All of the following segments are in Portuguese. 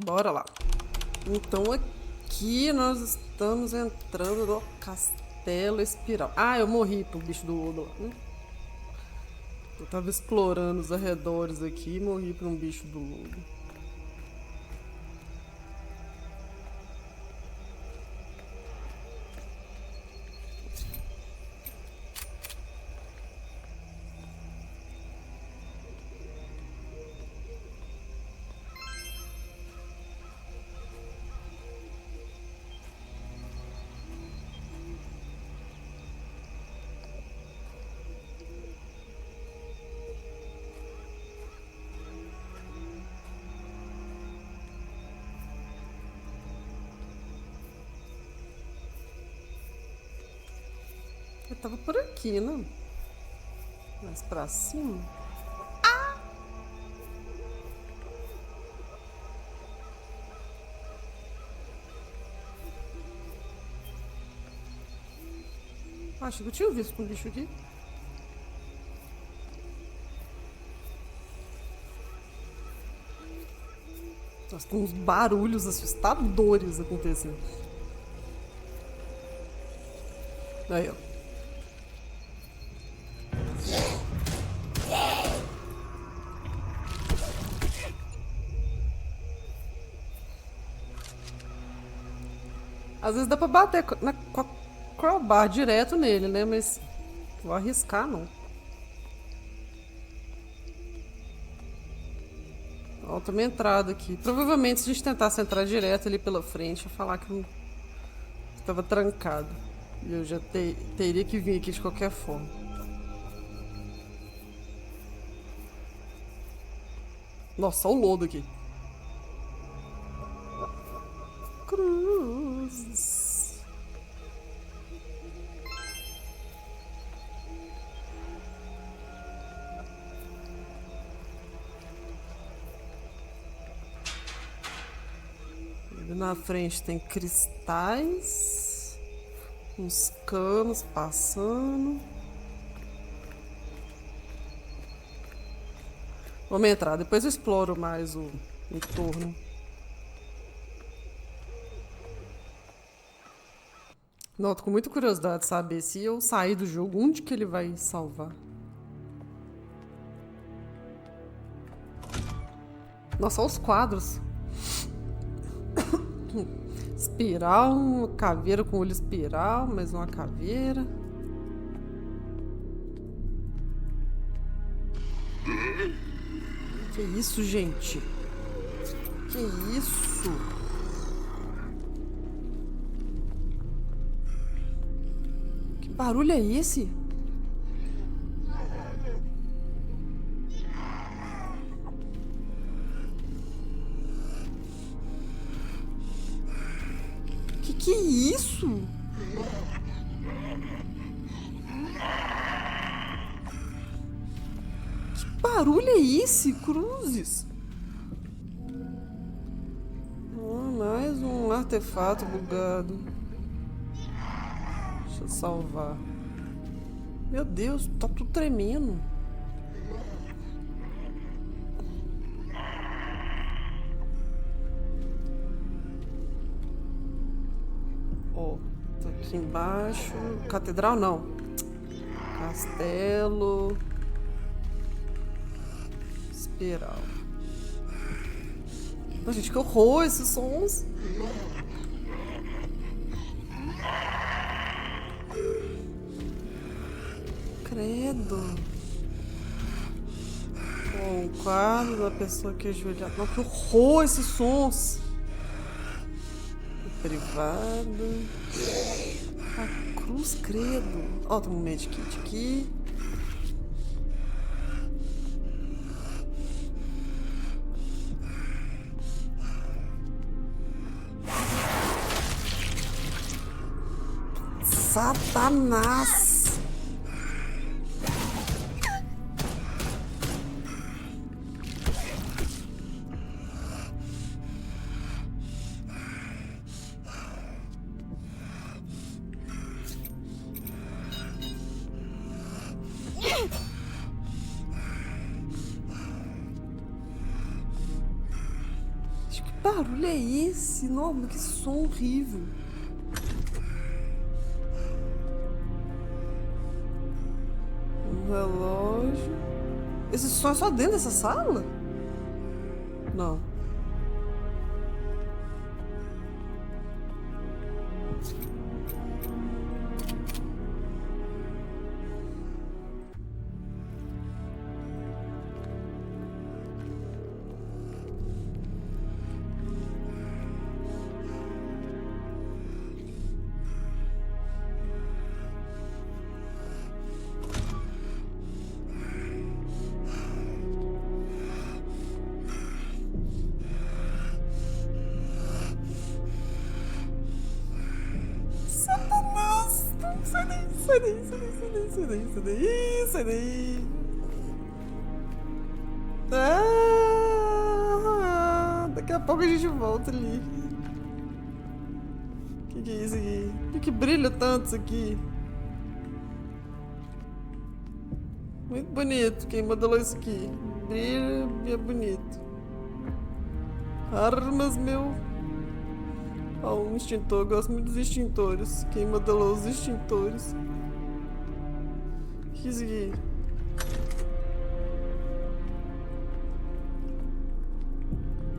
Bora lá. Então aqui nós estamos entrando no Castelo Espiral. Ah, eu morri pro bicho do lodo lá, né? Eu tava explorando os arredores aqui e morri pra um bicho do lodo. Eu tava por aqui, né? Mais pra cima. Acho que eu tinha visto um bicho aqui. Nossa, tem uns barulhos assustadores acontecendo. Aí, ó. Às vezes dá pra bater com a crowbar direto nele, né? Mas vou arriscar, não. Ó, tem uma entrada aqui. Provavelmente se a gente tentasse entrar direto ali pela frente, ia falar que não estava trancado. E eu já teria que vir aqui de qualquer forma. Nossa, olha o lodo aqui. Cruzes. Ali na frente tem cristais. Uns canos passando. Vamos entrar, depois eu exploro mais o entorno. Não, tô com muita curiosidade de saber se eu sair do jogo, onde que ele vai salvar. Nossa, olha os quadros. Espiral, uma caveira com olho espiral, mais uma caveira. Que isso, gente? Que isso? Que barulho é esse? Que é isso? Que barulho é esse, Cruzes? Mais um artefato bugado. Deixa eu salvar. Meu Deus, tá tudo tremendo. Ó, tá aqui embaixo. Catedral não. Castelo. Espiral. Nossa, gente, que horror esses sons. Credo. Bom, o quadro da pessoa que ajoelhada. Nossa, que horror esses sons. Privado. A cruz, credo. Ó, tem um medkit aqui. Satanás! Que barulho é esse? Nossa, que som horrível. Um relógio. Esse som é só dentro dessa sala? Não. Satanás! Sai daí, sai daí, sai daí, sai daí, sai daí, sai daí. Ah, daqui a pouco a gente volta ali. Que é isso aqui? Por que brilha tanto isso aqui? Muito bonito. Quem modelou isso aqui? Brilha, é bonito. Armas, meu. Ó, um extintor. Eu gosto muito dos extintores. Quem modelou os extintores? O que é isso aqui?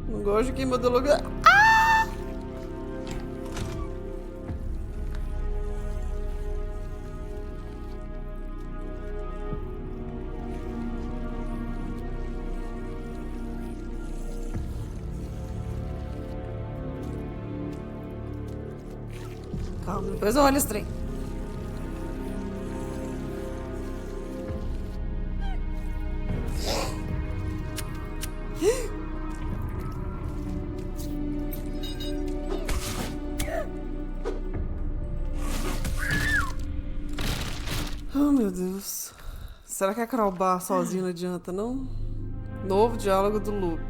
Não gosto de quem modelou. Ah! Calma, depois eu olho esse trem. Oh, meu Deus. Será que a Crowbar sozinho não adianta, não? Novo diálogo do Loop.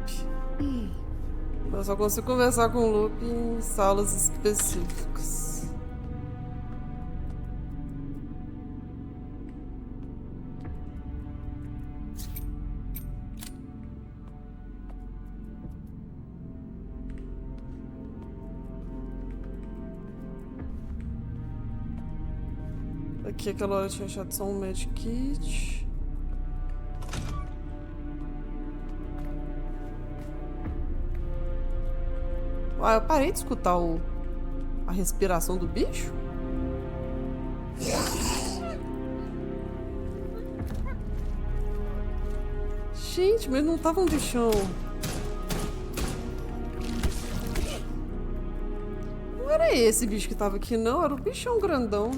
Eu só consigo conversar com o Loop em salas específicas. Aqui aquela hora eu tinha achado só um medkit. Ah, eu parei de escutar a respiração do bicho? Gente, mas não tava um bichão. Não era esse bicho que tava aqui, não. Era o bichão grandão.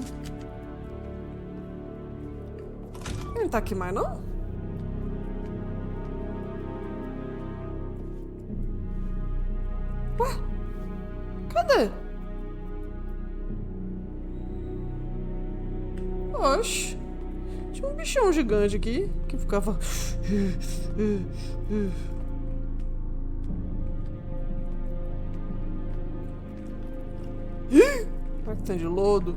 Ele não tá aqui mais, não? Ué? Cadê? Oxe. Tinha um bichão gigante aqui que ficava. Será que tem de lodo?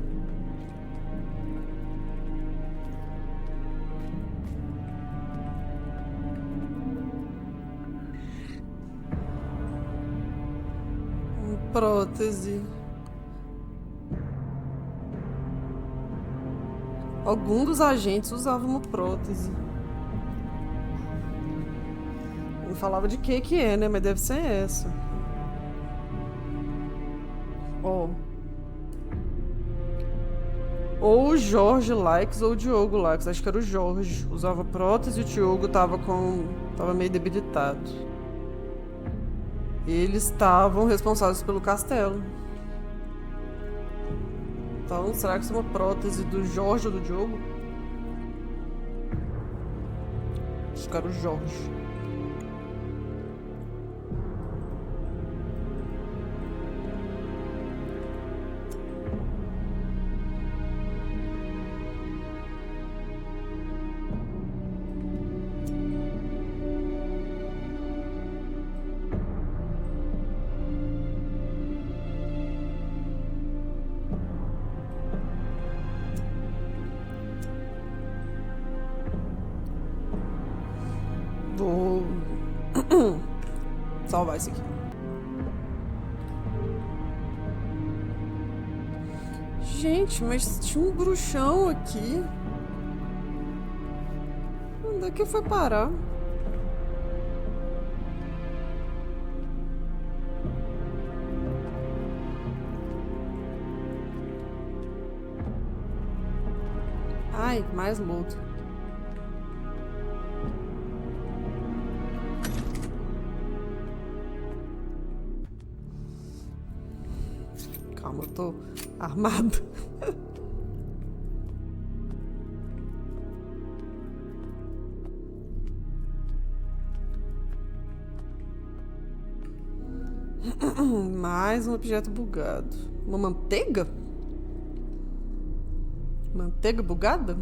Prótese. Algum dos agentes usava uma prótese. Não falava de que é, né? Mas deve ser essa. Ó. Ou o Jorge Likes ou o Diogo Likes. Acho que era o Jorge. Usava prótese e o Diogo tava meio debilitado. Eles estavam responsáveis pelo castelo. Então, será que isso é uma prótese do Jorge ou do Diogo? Acho que era o Jorge. Vou salvar isso aqui. Gente, mas tinha um bruxão aqui. Onde é que foi parar? Ai, mais lodo. Calma, eu tô armado. Mais um objeto bugado. Uma manteiga? Manteiga bugada?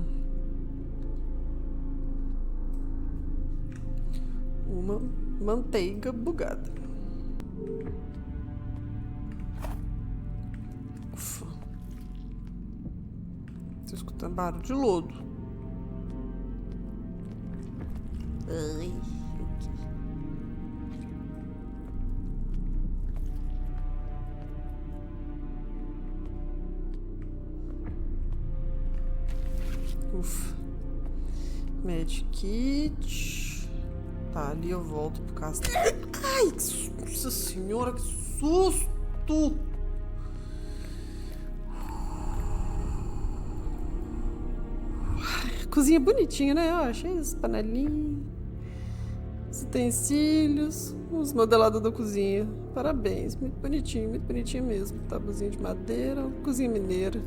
Uma manteiga bugada. Ufa. Tô escutando barulho de lodo. Ai, aqui. Ufa. Medkit. Tá, ali eu volto pro castelo. Ai, nossa senhora, que susto! Cozinha bonitinha, né? Ó, cheio de panelinhas, os utensílios, os modelados da cozinha. Parabéns, muito bonitinho mesmo. Tabuzinho de madeira, cozinha mineira.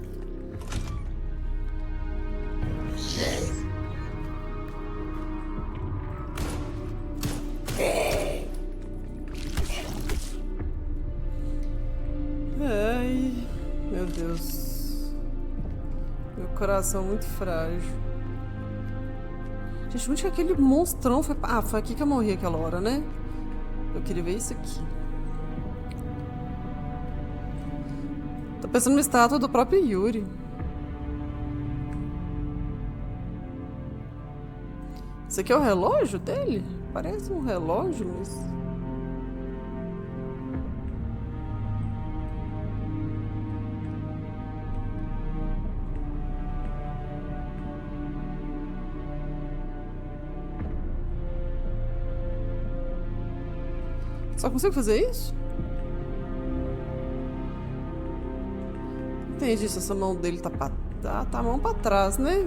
Ai, meu Deus. Meu coração muito frágil. Gente, onde que aquele monstrão foi? Ah, foi aqui que eu morri aquela hora, né? Eu queria ver isso aqui. Tô pensando numa estátua do próprio Yuri. Isso aqui é o relógio dele? Parece um relógio, mas... Só consigo fazer isso? Entendi se essa mão dele tá a mão pra trás, né?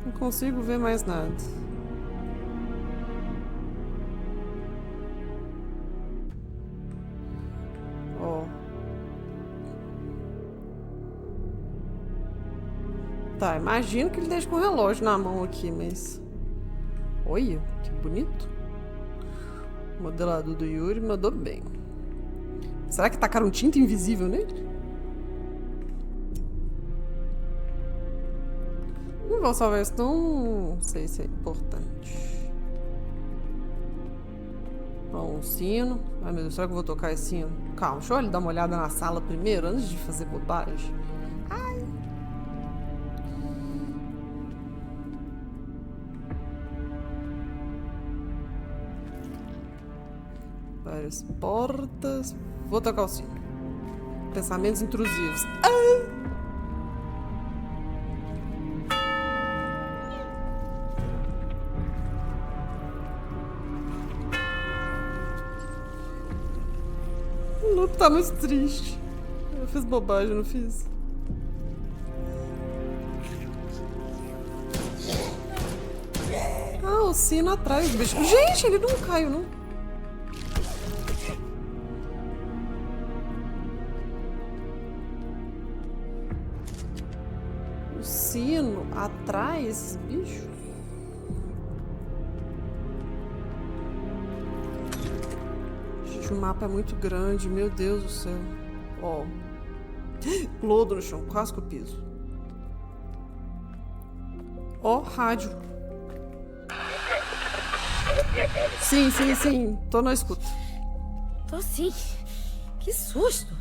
Não consigo ver mais nada. Ó. Tá, imagino que ele deixa com o relógio na mão aqui, mas... Olha, que bonito. O modelador do Yuri mandou bem. Será que tacaram tinta invisível nele? Não vou salvar isso, não sei se é importante. Ó, um sino. Ai, meu Deus, será que eu vou tocar esse sino? Calma, deixa eu dar uma olhada na sala primeiro, antes de fazer bobagem. Ai. Várias portas. Vou tocar o sino. Pensamentos intrusivos. Ah! Não tá muito triste. Eu fiz bobagem, não fiz? Ah, o sino atrás do bicho. Gente, ele não caiu, não. O sino atrai esses bichos. O mapa é muito grande, meu Deus do céu. Ó. Lodo no chão, quase que eu piso. Ó, rádio. Sim. Tô na escuta. Tô sim. Que susto.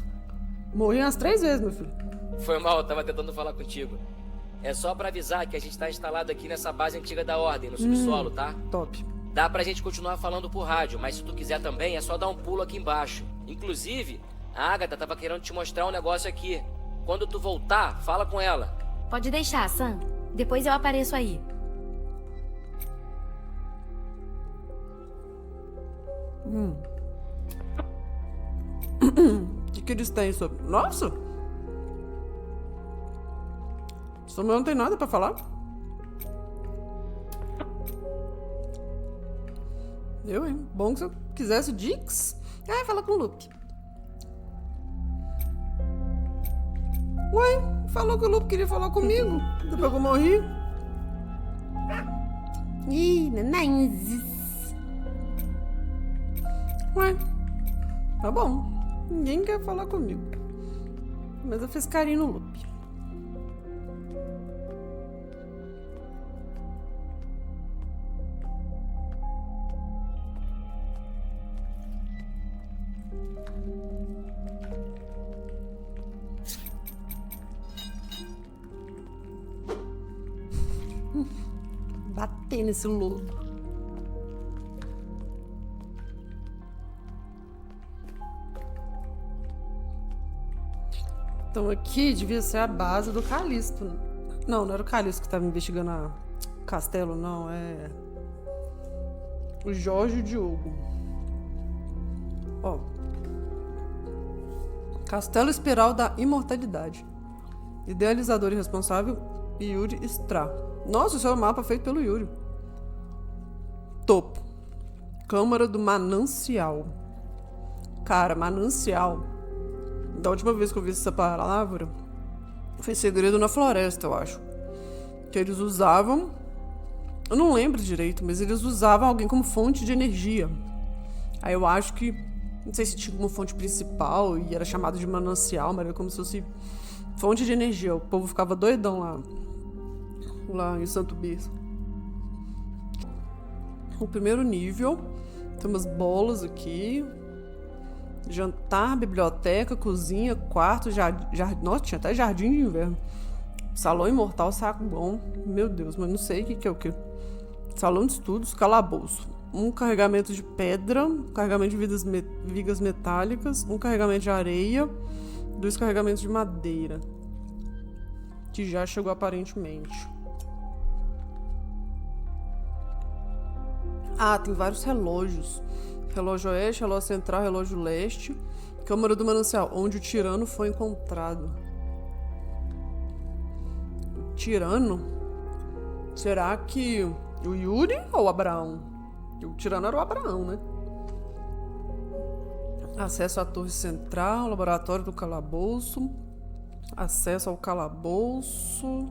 Morri umas 3 vezes, meu filho. Foi mal, eu tava tentando falar contigo. É só pra avisar que a gente tá instalado aqui nessa base antiga da Ordem, no subsolo, tá? Top. Dá pra gente continuar falando por rádio, mas se tu quiser também, é só dar um pulo aqui embaixo. Inclusive, a Agatha tava querendo te mostrar um negócio aqui. Quando tu voltar, fala com ela. Pode deixar, Sam. Depois eu apareço aí. O que eles têm sobre... Nossa! Samuel não tem nada pra falar? Eu, hein? Bom que se eu quisesse o Dix. Ah, fala com o Lupe. Ué, falou que o Lupe queria falar comigo. Depois que eu morri. Ih, nanães. Ué, tá bom. Ninguém quer falar comigo. Mas eu fiz carinho no Lupe. Bater nesse lodo. Então aqui devia ser a base do Calisto. Não, não era o Calisto que estava investigando o castelo, não. É o Jorge e o Diogo. Ó. Castelo Espiral da Imortalidade. Idealizador e responsável, Yuri Stra. Nossa, esse é o mapa feito pelo Yuri. Topo. Câmara do Manancial. Cara, Manancial. Da última vez que eu vi essa palavra, foi Segredo na Floresta, eu acho. Que eles usavam... Eu não lembro direito, mas eles usavam alguém como fonte de energia. Aí eu acho que... Não sei se tinha como fonte principal e era chamado de manancial, mas era como se fosse fonte de energia. O povo ficava doidão lá em Santo Berço. O primeiro nível. Tem umas bolas aqui. Jantar, biblioteca, cozinha, quarto, jardim. Nossa, tinha até jardim de inverno. Salão imortal, saco bom. Meu Deus, mas não sei o que é o que. Salão de estudos, calabouço. Um carregamento de pedra, um carregamento de vigas metálicas, um carregamento de areia, 2 carregamentos de madeira. Que já chegou aparentemente. Ah, tem vários relógios. Relógio oeste, relógio central, relógio leste. Câmara do Manancial, onde o tirano foi encontrado. O tirano? Será que o Yuri ou o Abraão? O tirano era o Abraão, né? Acesso à torre central, laboratório do calabouço. Acesso ao calabouço.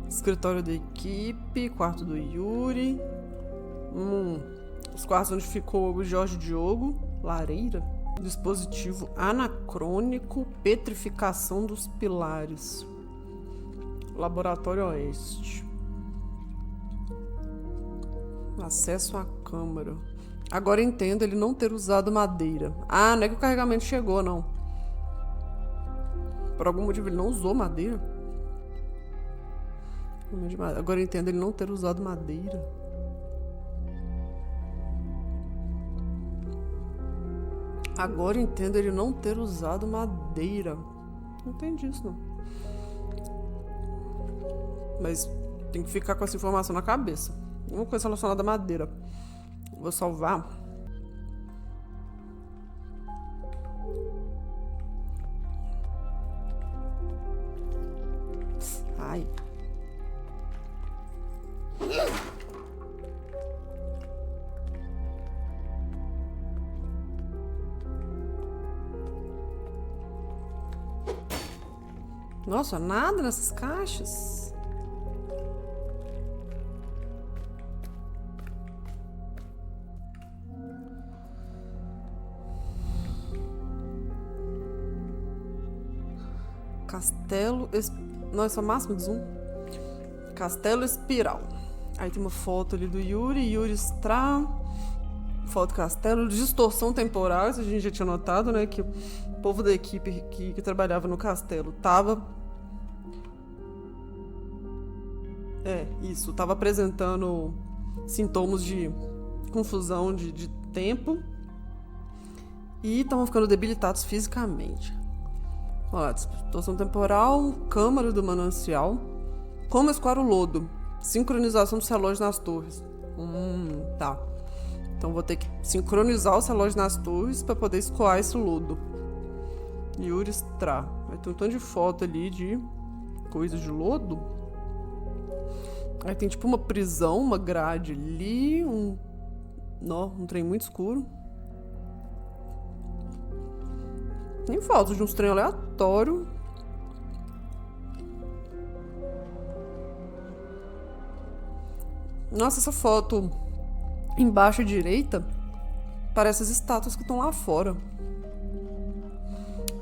Escritório da equipe, quarto do Yuri. Os quartos onde ficou o Jorge Diogo. Lareira. Dispositivo anacrônico. Petrificação dos pilares. Laboratório oeste. Acesso à câmara. Agora entendo ele não ter usado madeira. Ah, não é que o carregamento chegou, não. Por algum motivo ele não usou madeira. Agora entendo ele não ter usado madeira. Agora entendo ele não ter usado madeira. Não entendi isso, não. Mas tem que ficar com essa informação na cabeça. Uma coisa relacionada à madeira. Vou salvar. Ai. Nossa, nada nessas caixas. Castelo... Nossa, máximo de zoom. Castelo Espiral. Aí tem uma foto ali do Yuri Stra. Foto do castelo. Distorção temporal. Isso a gente já tinha notado, né? Que o povo da equipe que trabalhava no castelo tava... Tava apresentando sintomas de confusão de tempo. e estão ficando debilitados fisicamente. Ó, distorção temporal, câmara do manancial, como escoar o lodo, sincronização dos relógios nas torres. Tá. Então vou ter que sincronizar os relógios nas torres para poder escoar esse lodo. Yuri Stra. Vai ter um tanto de foto ali de coisas de lodo. Aí tem tipo uma prisão, uma grade ali, um trem muito escuro. Tem fotos de uns trem aleatório. Nossa, essa foto embaixo à direita parece as estátuas que estão lá fora.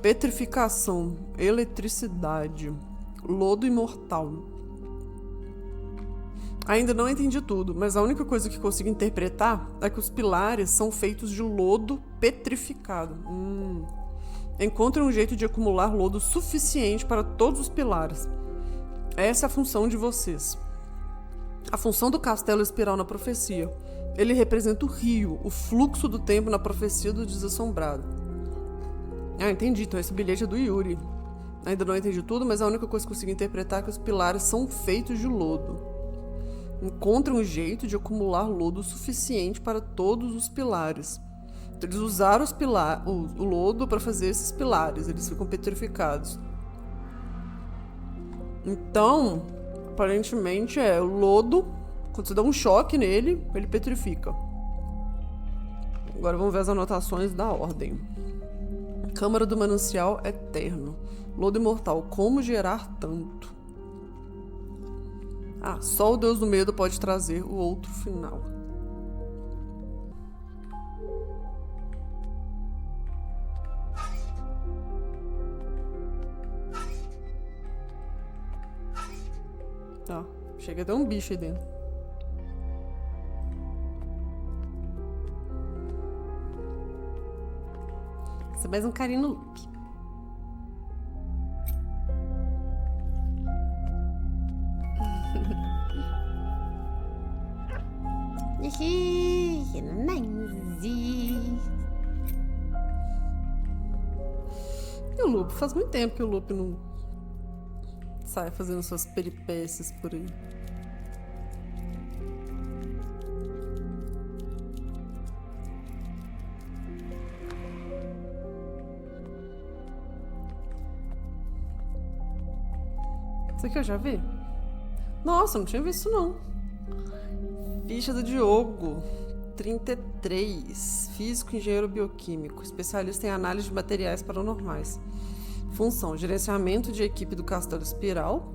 Petrificação, eletricidade, lodo imortal. Ainda não entendi tudo, mas a única coisa que consigo interpretar é que os pilares são feitos de lodo petrificado. Encontre um jeito de acumular lodo suficiente para todos os pilares. Essa é a função de vocês. A função do castelo espiral na profecia. Ele representa o rio, o fluxo do tempo na profecia do desassombrado. Entendi. Então esse bilhete é do Yuri. Ainda não entendi tudo, mas a única coisa que consigo interpretar é que os pilares são feitos de lodo. Encontre um jeito de acumular lodo suficiente para todos os pilares. Então, eles usaram o lodo para fazer esses pilares. Eles ficam petrificados. Então, aparentemente o lodo. Quando você dá um choque nele, ele petrifica. Agora vamos ver as anotações da ordem. Câmara do manancial eterno. Lodo imortal. Como gerar tanto? Só o Deus do medo pode trazer o outro final. Tá. Chega até um bicho aí dentro. Isso é mais um carinho no look. E o Lupo? Faz muito tempo que o Lupo não sai fazendo suas peripécias por aí. Isso aqui eu já vi? Nossa, não tinha visto não. Ficha do Diogo, 33. Físico, engenheiro bioquímico, especialista em análise de materiais paranormais. Função: gerenciamento de equipe do Castelo Espiral.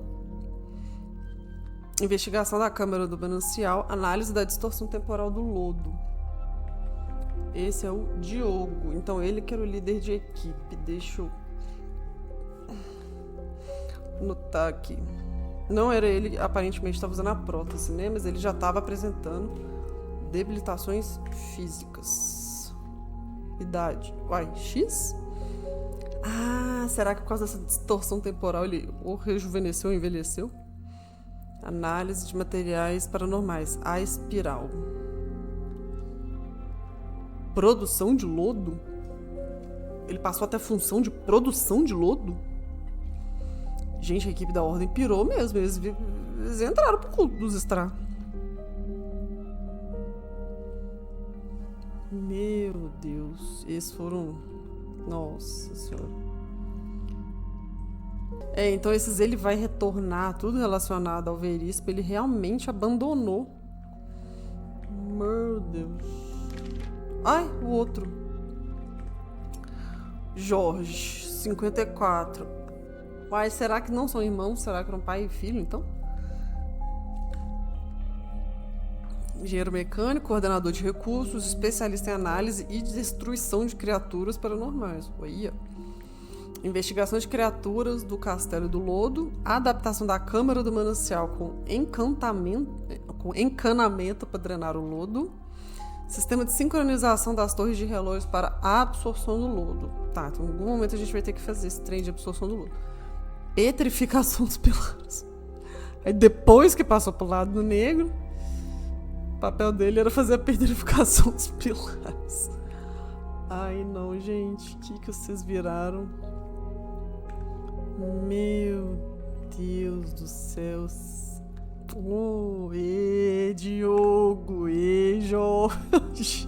Investigação da câmara do manancial. Análise da distorção temporal do lodo. Esse é o Diogo. Então ele que era o líder de equipe. Deixa eu anotar aqui. Não era ele, aparentemente estava usando a prótese, né? Mas ele já estava apresentando debilitações físicas. Idade. X? Será que por causa dessa distorção temporal ele ou rejuvenesceu ou envelheceu? Análise de materiais paranormais. A espiral. Produção de lodo? Ele passou até a função de produção de lodo? Gente, a equipe da Ordem pirou mesmo. Eles entraram pro culto dos Stra. Meu Deus. Esses foram... Nossa Senhora. Então esses ele vai retornar. Tudo relacionado ao Verispa. Ele realmente abandonou. Meu Deus. O outro. Jorge, 54. Será que não são irmãos? Será que eram pai e filho, então? Engenheiro mecânico, coordenador de recursos, especialista em análise e destruição de criaturas paranormais. Investigação de criaturas do Castelo do Lodo, adaptação da Câmara do Manancial com encanamento para drenar o lodo, sistema de sincronização das torres de relógios para a absorção do lodo. Tá, então em algum momento a gente vai ter que fazer esse trem de absorção do lodo. Petrificação dos pilares. Aí depois que passou pro lado do negro, o papel dele era fazer a petrificação dos pilares. Ai, não, gente. O que vocês viraram? Meu Deus do céu. Oh, e Diogo, e Jorge.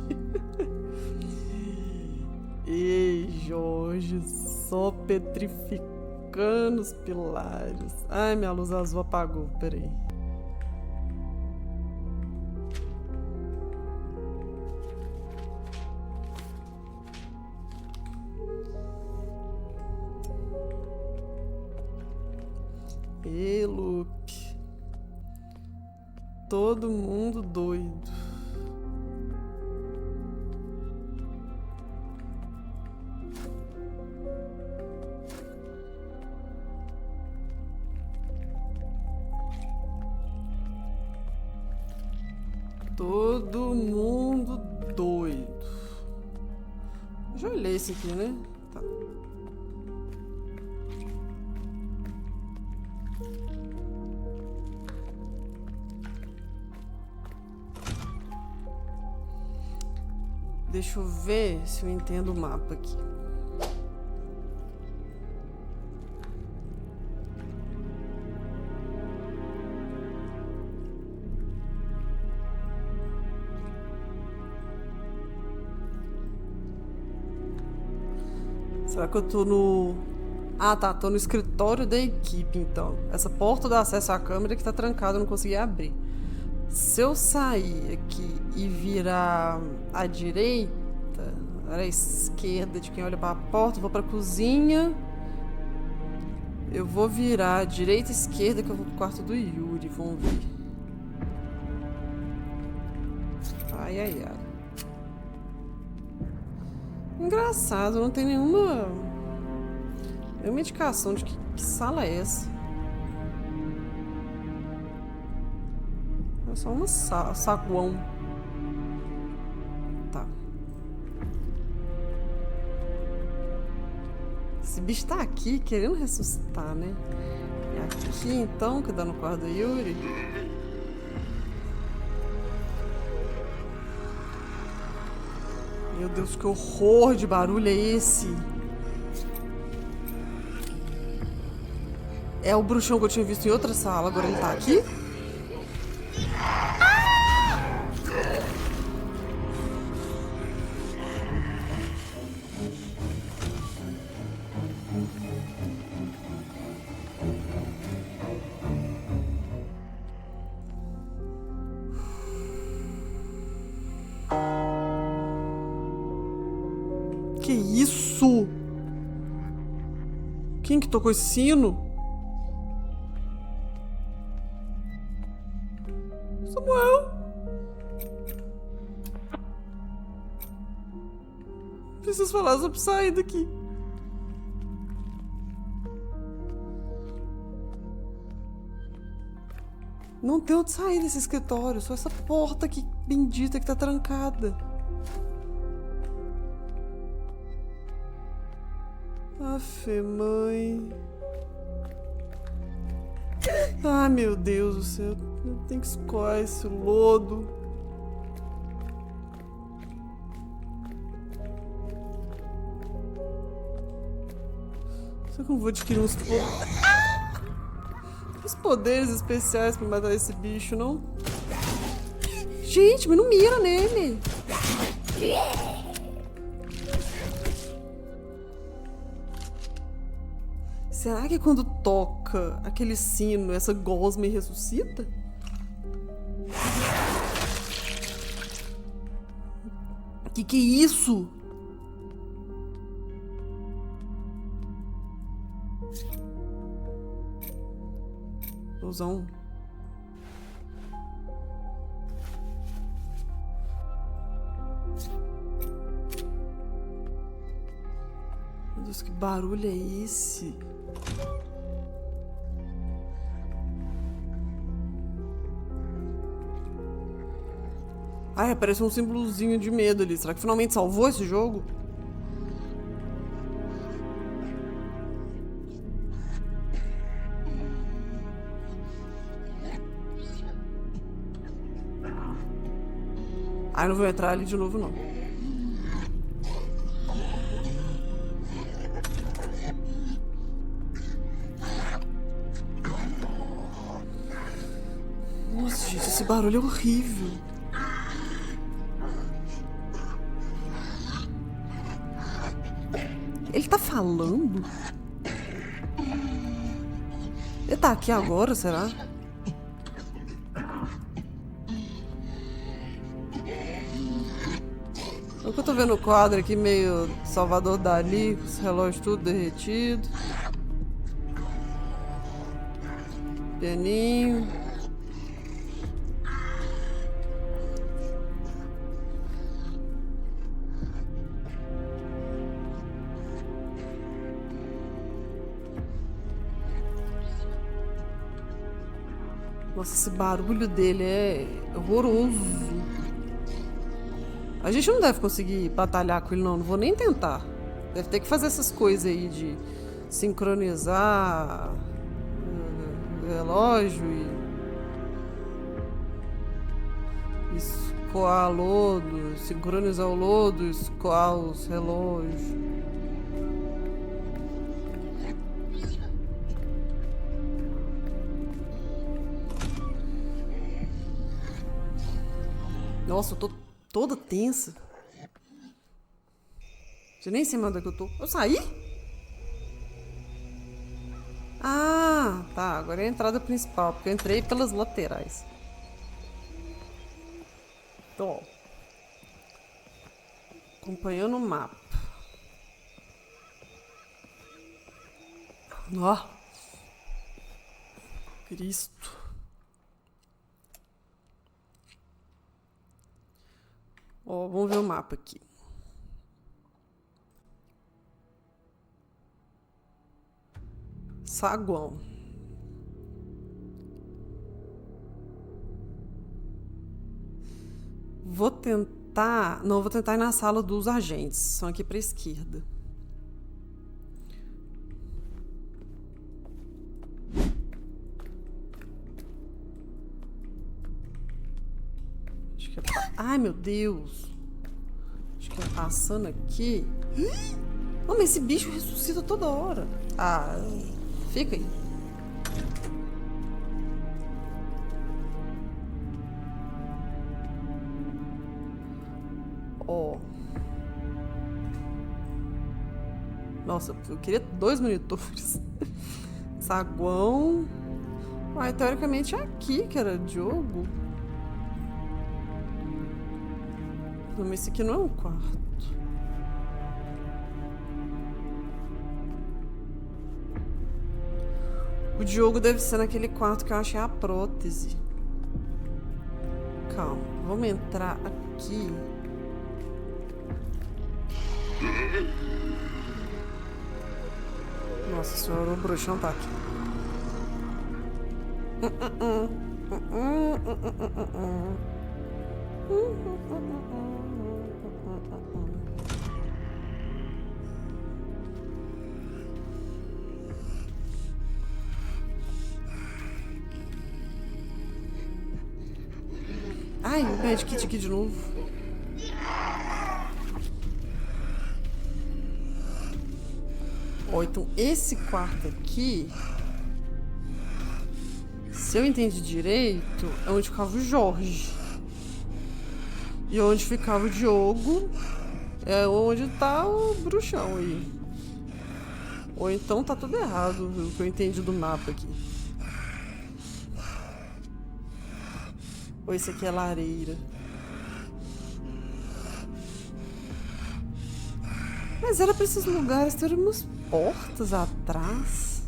E Jorge, só petrificando os pilares. Ai, minha luz azul apagou, peraí. E Lupe. Todo mundo doido. Todo mundo doido. Já olhei esse aqui, né? Tá. Deixa eu ver se eu entendo o mapa aqui. Será que eu tô no... Ah, tá. Tô no escritório da equipe, então. Essa porta do acesso à câmera que tá trancada, eu não consegui abrir. Se eu sair aqui e virar à direita, à esquerda de quem olha para a porta, eu vou para a cozinha. Eu vou virar à direita e esquerda que eu vou pro quarto do Yuri. Vamos ver. Ai, ai, ai. Engraçado, não tem nenhuma indicação de que sala é essa. É só uma saguão. Tá. Esse bicho tá aqui querendo ressuscitar, né? É aqui então que dá no quarto do Yuri. Meu Deus, que horror de barulho é esse? É o bruxão que eu tinha visto em outra sala, agora ele tá aqui? Que isso? Quem que tocou esse sino? Samuel? Preciso falar sobre sair daqui. Não tem onde sair desse escritório, só essa porta aqui bendita que tá trancada. Afe, mãe. Ai, meu Deus do céu. Eu tenho que escoar esse lodo. Será que eu vou adquirir uns poderes especiais pra matar esse bicho, não? Gente, mas não mira nele. Será que quando toca aquele sino, essa gosma ressuscita? Que é isso? Vou usar um. Meu Deus, que barulho é esse? Ai, aparece um símbolozinho de medo ali. Será que finalmente salvou esse jogo? Ai, não vou entrar ali de novo, não. Nossa, gente, esse barulho é horrível. Ele tá falando? Ele tá aqui agora, será? O que eu tô vendo o quadro aqui meio Salvador Dali, os relógios tudo derretido. Pianinho. Nossa, esse barulho dele é horroroso. A gente não deve conseguir batalhar com ele, não. Não vou nem tentar. Deve ter que fazer essas coisas aí de sincronizar o relógio e escoar lodo, sincronizar o lodo, escoar os relógios. Nossa, eu tô toda tensa. Eu nem sei mais onde é que eu tô. Eu saí? Ah, tá. Agora é a entrada principal, porque eu entrei pelas laterais. Tô. Acompanhando o mapa. Ó. Cristo. Ó, vamos ver o mapa aqui. Saguão. Vou tentar... Não, vou tentar ir na sala dos agentes. São aqui pra esquerda. Acho que é... Ai, meu Deus. Acho que é passando aqui. Oh, mas esse bicho ressuscita toda hora. Ah, fica aí. Ó. Nossa, eu queria 2 monitores. Saguão. Uai, teoricamente é aqui que era Diogo. Não, mas esse aqui não é um quarto. O Diogo deve ser naquele quarto que eu achei a prótese. Calma, vamos entrar aqui. Nossa senhora, o bruxão tá aqui. Ai, o medkit aqui de novo. Ó, então esse quarto aqui, se eu entendi direito, é onde ficava o Jorge. E onde ficava o Diogo é onde tá o bruxão aí. Ou então tá tudo errado, o que eu entendi do mapa aqui. Ou esse aqui é lareira. Mas era pra esses lugares ter umas portas atrás.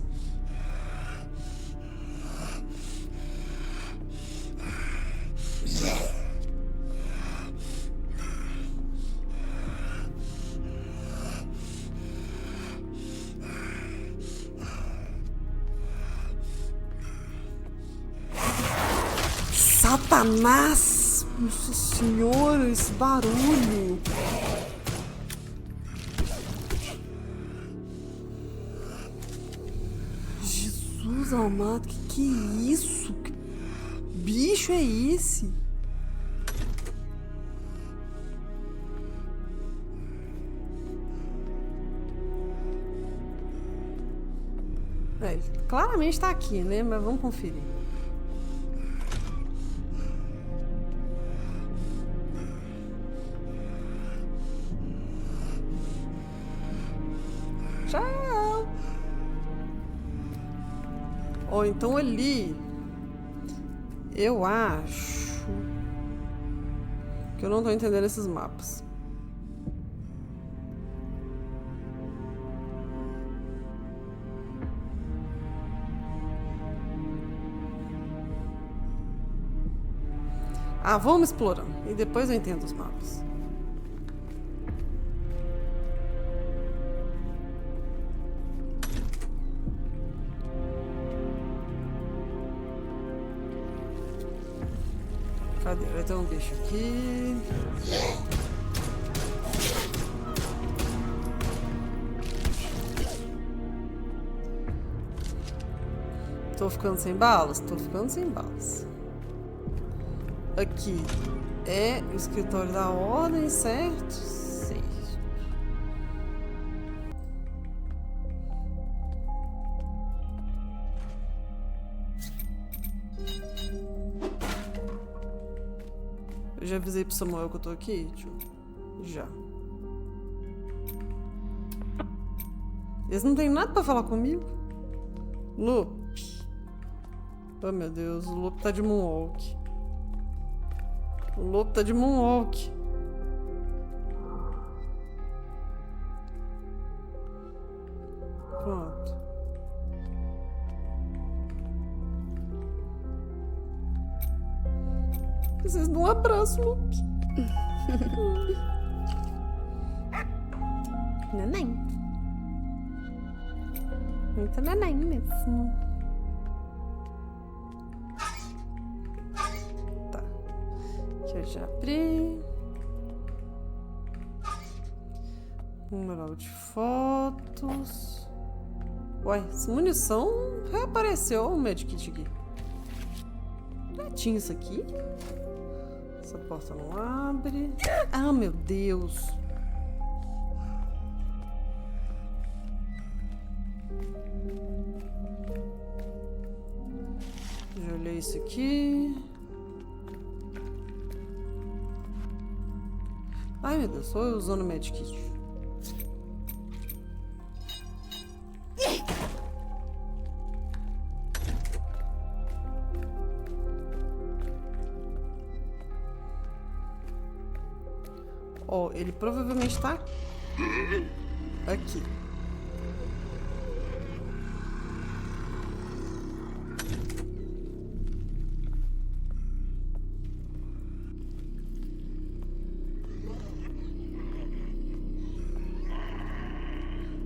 Satanás! Nossa senhora, esse barulho! Jesus amado, que é isso? Que bicho é esse? Ele claramente tá aqui, né? Mas vamos conferir. Tchau. Ó, então ali... Eu acho... que eu não tô entendendo esses mapas. Ah, vamos explorando. E depois eu entendo os mapas. Cadê? Vai ter um bicho aqui. Tô ficando sem balas? Tô ficando sem balas. Aqui é o escritório da ordem, certo? Certo. Eu já avisei pro Samuel que eu tô aqui, tio? Já. Eles não têm nada pra falar comigo? Lupe. Oh, meu Deus, o Lupe tá de moonwalk. O lobo tá de moonwalk. Pronto. Preciso de um abraço, Luke. Neném. Muito neném mesmo. Eu já abri. Número de fotos. Uai, essa munição reapareceu. Olha o medkit aqui. Já tinha isso aqui? Essa porta não abre. Ah, meu Deus. Já olhei isso aqui. Ai, meu Deus, só eu usando o medkit. Ó, ele provavelmente tá aqui.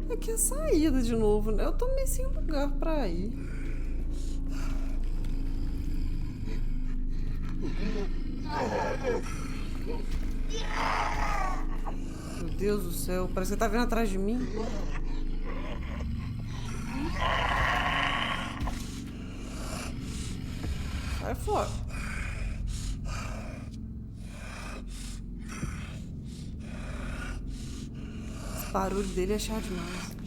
Aqui é a saída de novo, né? Eu tô meio sem lugar pra ir. Meu Deus do céu, parece que tá vindo atrás de mim. Sai fora. Esse barulho dele é chato demais.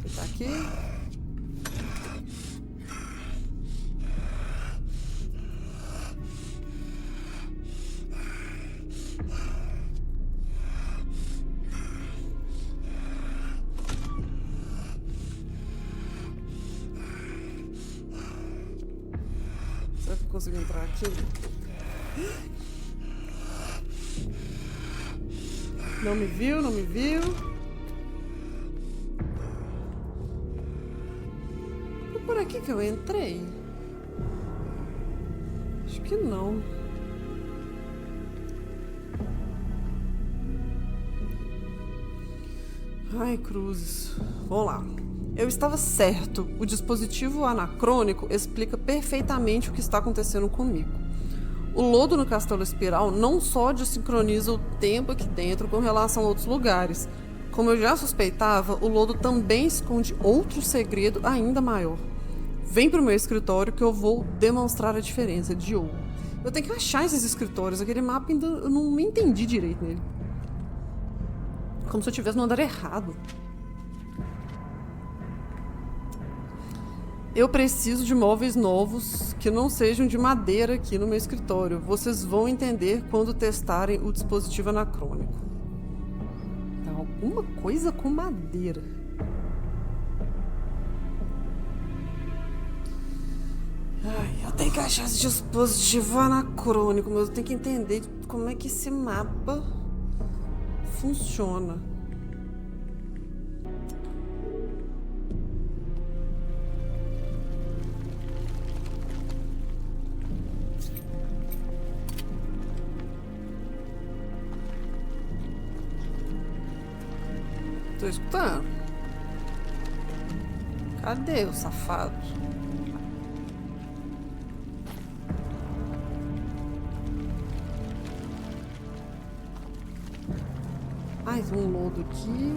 Ele tá aqui. Será que eu consigo entrar aqui? Não me viu, não me viu. Foi por aqui que eu entrei? Acho que não. Ai, cruzes. Vamos lá. Eu estava certo. O dispositivo anacrônico explica perfeitamente o que está acontecendo comigo. O lodo no Castelo Espiral não só desincroniza o tempo aqui dentro com relação a outros lugares. Como eu já suspeitava, o lodo também esconde outro segredo ainda maior. Vem pro meu escritório que eu vou demonstrar a diferença de ouro. Eu tenho que achar esses escritórios. Aquele mapa ainda eu não me entendi direito nele. Como se eu estivesse no andar errado. Eu preciso de móveis novos que não sejam de madeira aqui no meu escritório. Vocês vão entender quando testarem o dispositivo anacrônico. Tá, alguma coisa com madeira. Ai, eu tenho que achar esse dispositivo anacrônico, mas eu tenho que entender como é que esse mapa funciona. Tô escutando. Cadê o safado? Mais um lodo aqui.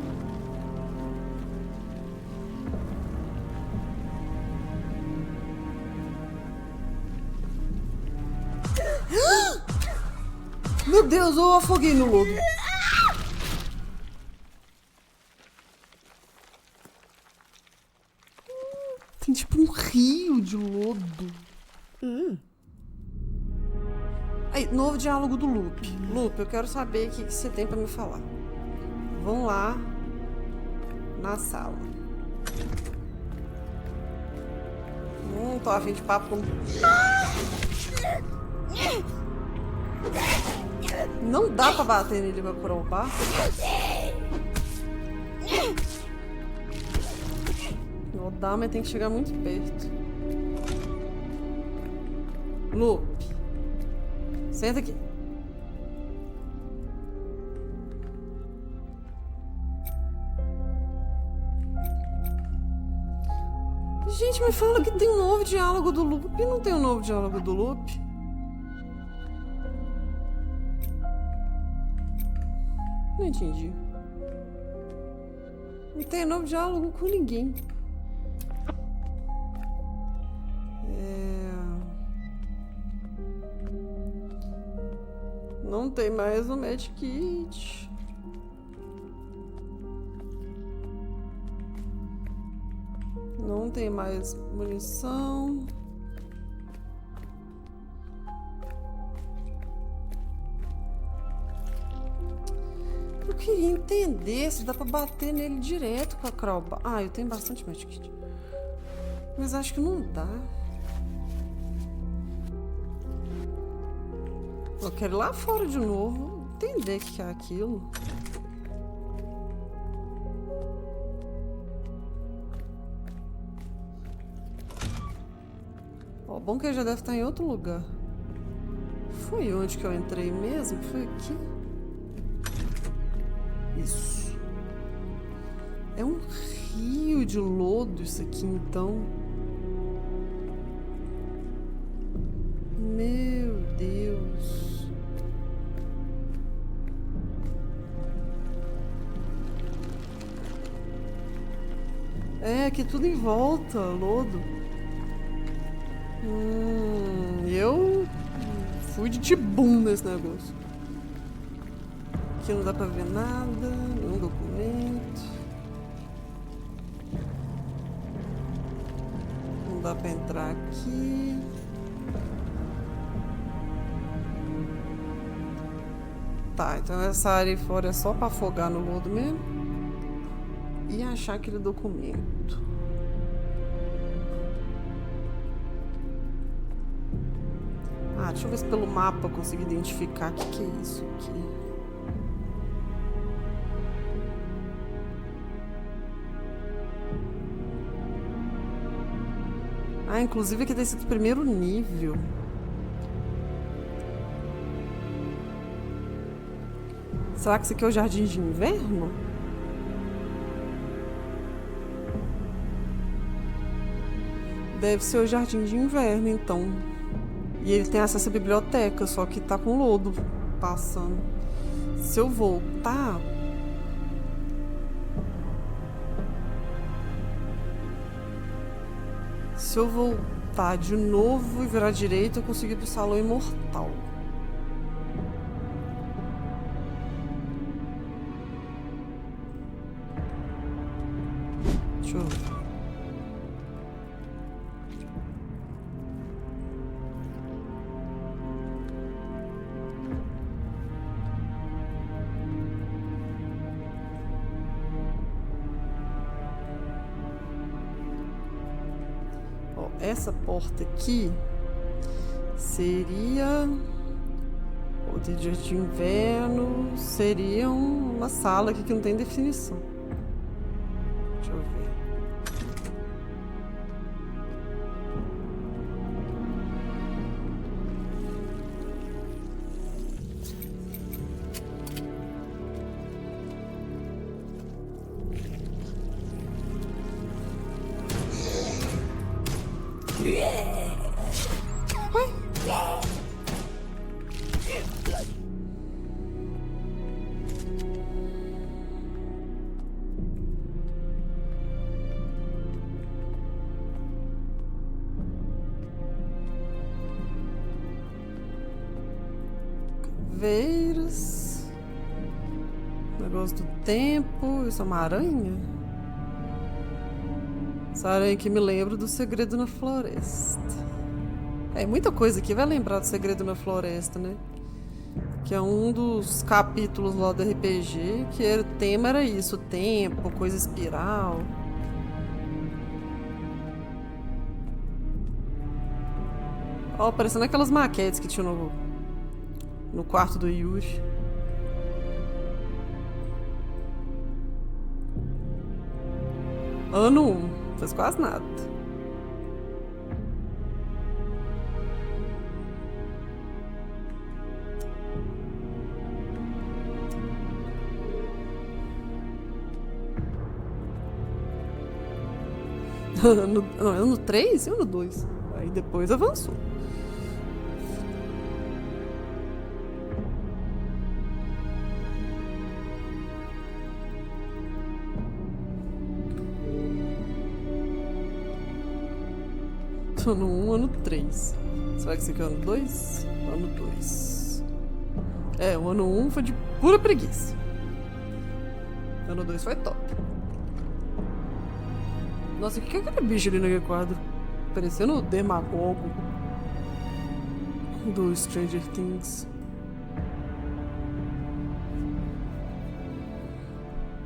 Meu Deus, eu afoguei no lodo. Tem tipo um rio de lodo. Aí, novo diálogo do Lupe. Lupe, eu quero saber o que você tem pra me falar. Vamos lá na sala. Tô a fim de papo com... Não dá pra bater nele pra provar. Não dá, mas tem que chegar muito perto. Lupe. Senta aqui. Gente, me fala que tem um novo diálogo do Lupe. Não tem um novo diálogo do Lupe? Não entendi. Não tem novo diálogo com ninguém. Não tem mais o medkit. Não tem mais munição. Eu queria entender se dá pra bater nele direto com a crowbar. Ah, eu tenho bastante medkit. Mas acho que não dá. Eu quero ir lá fora de novo, entender o que é aquilo. Ó, bom que ele já deve estar em outro lugar. Foi onde que eu entrei mesmo? Foi aqui? Isso. É um rio de lodo isso aqui, então. Meu Deus. É, aqui tudo em volta, lodo. Eu fui de tibum nesse negócio. Aqui não dá pra ver nada, nenhum documento. Não dá pra entrar aqui. Tá, então essa área aí fora é só pra afogar no lodo mesmo. E achar aquele documento. Ah, deixa eu ver se pelo mapa eu consigo identificar o que é isso aqui. Ah, inclusive aqui tem esse primeiro nível. Será que isso aqui é o Jardim de Inverno? Deve ser o Jardim de Inverno, então. E ele tem acesso à biblioteca, só que tá com lodo passando. Se eu voltar... Se eu voltar de novo e virar direita, eu consigo ir pro Salão Imortal. Deixa eu ver. essa porta aqui seria o de dia de inverno, seria uma sala aqui que não tem definição. Deixa eu ver. Caveiras. Negócio do tempo. Isso é uma aranha? Essa aranha que me lembra do Segredo na Floresta. É, muita coisa aqui vai lembrar do Segredo na Floresta, né? Que é um dos capítulos lá do RPG, que o tema era isso, tempo, coisa espiral. Ó, parecendo aquelas maquetes que tinha no quarto do Yuri. Ano 1, faz quase nada. Não, é ano 3 e ano 2. Aí depois avançou. Ano 1, ano 3. Será que esse aqui é ano 2? Ano 2. É, o ano 1 foi de pura preguiça. Ano 2 foi top. Nossa, o que é aquele bicho ali naquele quadro? Parecendo o Demagogo do Stranger Things.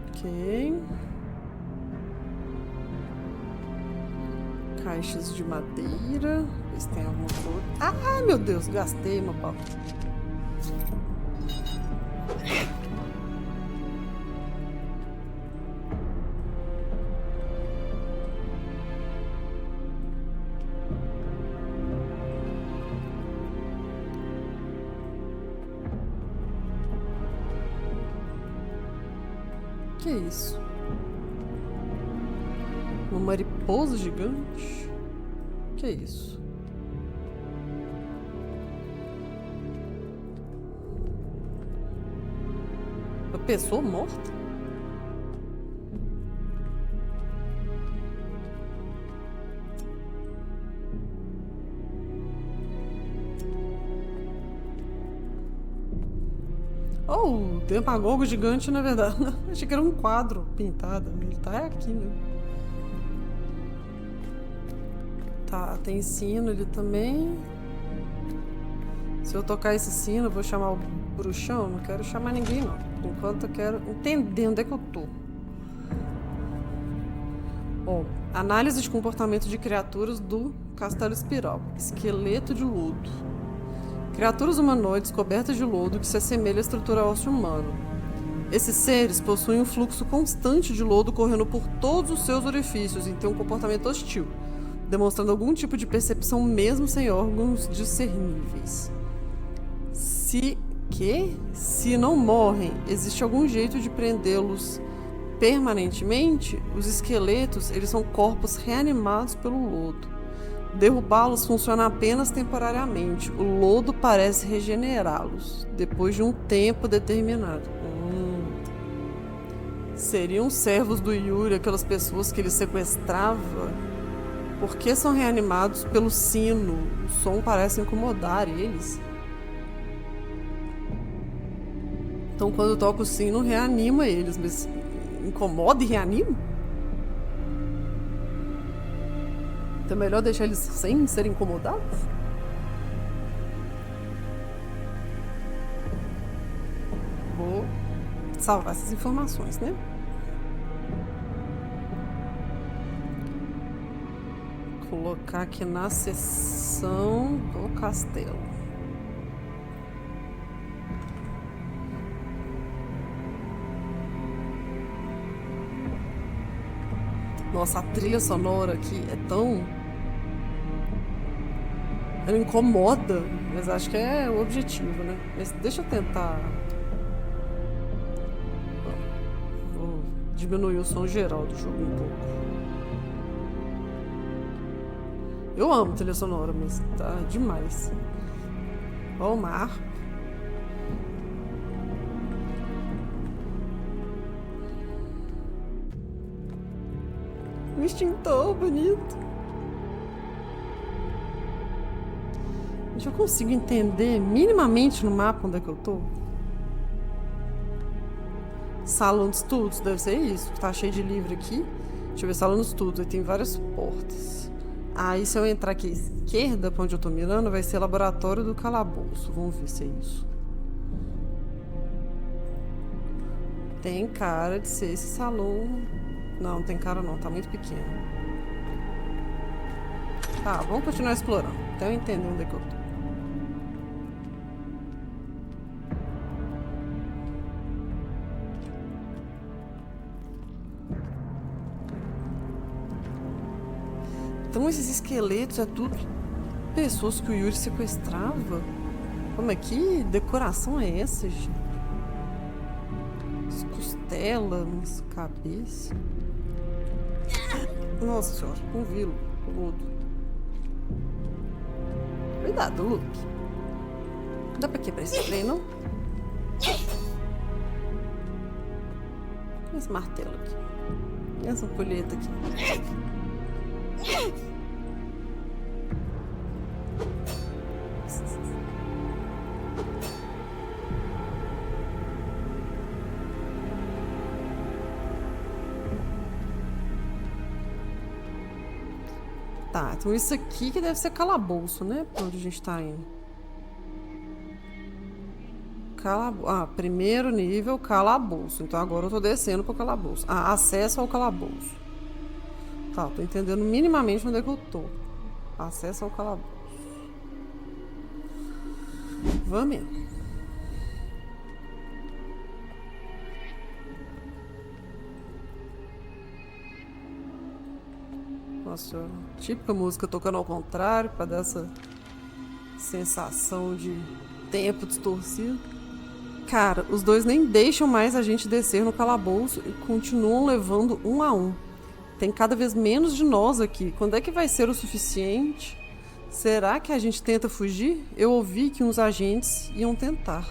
Ok. Caixas de madeira. Ver se tem alguma coisa. Ah, meu Deus, gastei meu pau. Que é isso? Uma mariposa gigante? Que é isso? Uma pessoa morta? Oh, o Demagogo gigante, na verdade. Achei que era um quadro pintado. Ele tá aqui, né? Tá, tem sino ali também. Se eu tocar esse sino, eu vou chamar o bruxão? Não quero chamar ninguém, não. Por enquanto eu quero entender onde é que eu tô. Ó, análise de comportamento de criaturas do Castelo Espiral. Esqueleto de lodo. Criaturas humanoides cobertas de lodo que se assemelha à estrutura óssea humana. Esses seres possuem um fluxo constante de lodo correndo por todos os seus orifícios e têm um comportamento hostil, demonstrando algum tipo de percepção mesmo sem órgãos discerníveis. Se não morrem, existe algum jeito de prendê-los permanentemente? Os esqueletos, eles são corpos reanimados pelo lodo. Derrubá-los funciona apenas temporariamente. O lodo parece regenerá-los depois de um tempo determinado. Seriam servos do Yuri, aquelas pessoas que ele sequestrava? Por que são reanimados pelo sino? O som parece incomodar eles. Então, quando toca o sino, reanima eles, mas incomoda e reanima? Então é melhor deixar eles sem serem incomodados? Vou salvar essas informações, né? colocar aqui na seção do castelo. Nossa, a trilha sonora aqui é tão... Ela incomoda, mas acho que é o objetivo, né? Mas deixa eu tentar... Vou diminuir o som geral do jogo um pouco. Eu amo trilha sonora, mas tá demais. Ó, o mar. Um extintor bonito. Eu consigo entender minimamente no mapa onde é que eu tô. Salão de estudos, deve ser isso. Tá cheio de livro aqui. Deixa eu ver, salão de estudos. Aí tem várias portas. Aí se eu entrar aqui à esquerda, pra onde eu tô mirando, vai ser laboratório do calabouço. Vamos ver se é isso. Tem cara de ser esse salão. Não, não tem cara não, tá muito pequeno. Tá, vamos continuar explorando. Até eu entender onde é que eu tô. Então esses esqueletos é tudo pessoas que o Yuri sequestrava? Como é que decoração é essa, gente? As costelas, umas cabeças. Nossa senhora, um vilo, lodo. Cuidado, Luke. Não dá pra quebrar esse trem, não? Esse martelo aqui. Essa ampulheta aqui. Tá, então isso aqui que deve ser calabouço, né? Pra onde a gente tá indo. Primeiro nível, calabouço. Então agora eu tô descendo pro calabouço. Acesso ao calabouço. Tá, tô entendendo minimamente onde é que eu tô. Acesso ao calabouço. Vamos. Nossa, típica música tocando ao contrário, pra dar essa sensação de tempo distorcido. Cara, os dois nem deixam mais a gente descer no calabouço e continuam levando um a um. Tem cada vez menos de nós aqui. Quando é que vai ser o suficiente? Será que a gente tenta fugir? Eu ouvi que uns agentes iam tentar.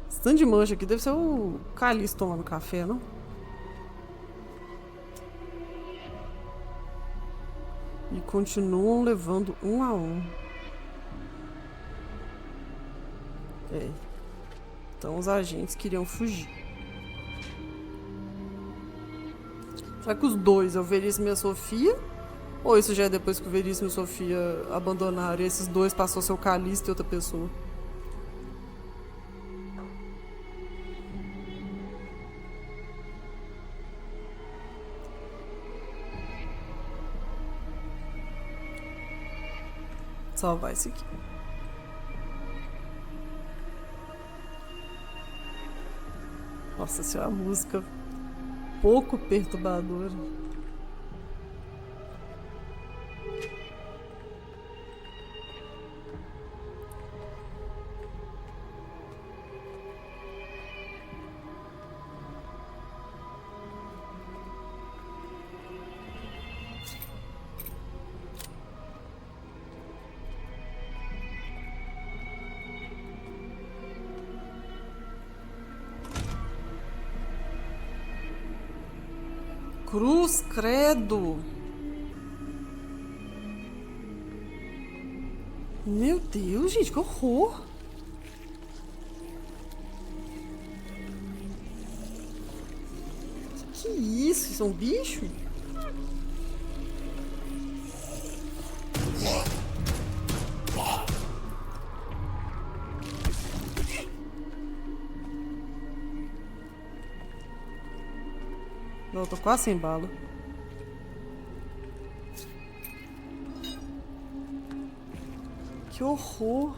Esse tanto de mancha aqui deve ser o Calixto tomando café, não? E continuam levando um a um. É. Então os agentes queriam fugir. Será que os dois é o Veríssimo e a Sofia? Ou isso já é depois que o Veríssimo e a Sofia abandonaram e esses dois passou a ser o Calixto e outra pessoa? Salvar esse aqui. Nossa senhora, a música pouco perturbadora. Cruz, credo. Meu Deus, gente, que horror. Que isso? Isso é um bicho? Não, eu tô quase sem bala. Que horror.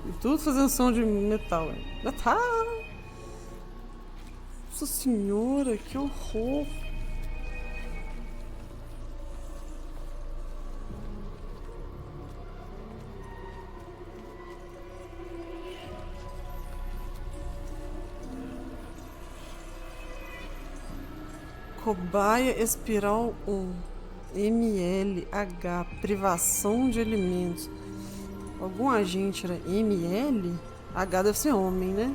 E tudo fazendo som de metal, hein? Metal! Nossa senhora, que horror! Cobaia espiral 1 MLH, privação de alimentos. Algum agente era ML? H deve ser homem, né?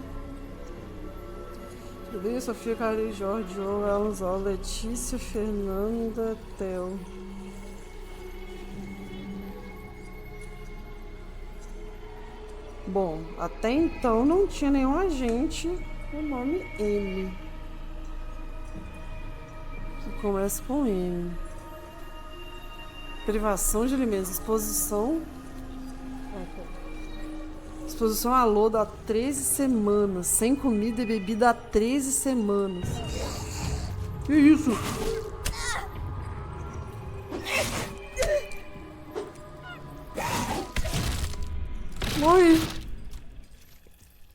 Julia, Sofia, Carly, Jorge, Diogo, Alonso, Letícia, Fernanda, Theo. Bom, até então não tinha nenhum agente com o nome M. Que começa com M. Privação de alimentos, exposição. Exposição a lodo há 13 semanas. Sem comida e bebida há 13 semanas. Que isso? Morri.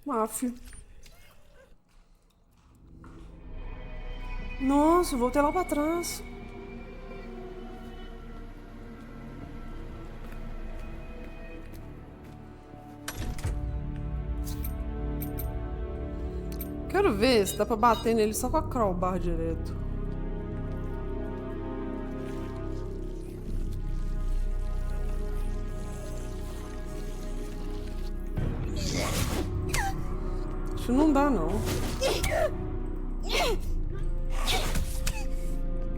Máfia. Nossa, voltei lá pra trás. Quero ver se dá pra bater nele só com a crowbar direto. Acho que não dá, não.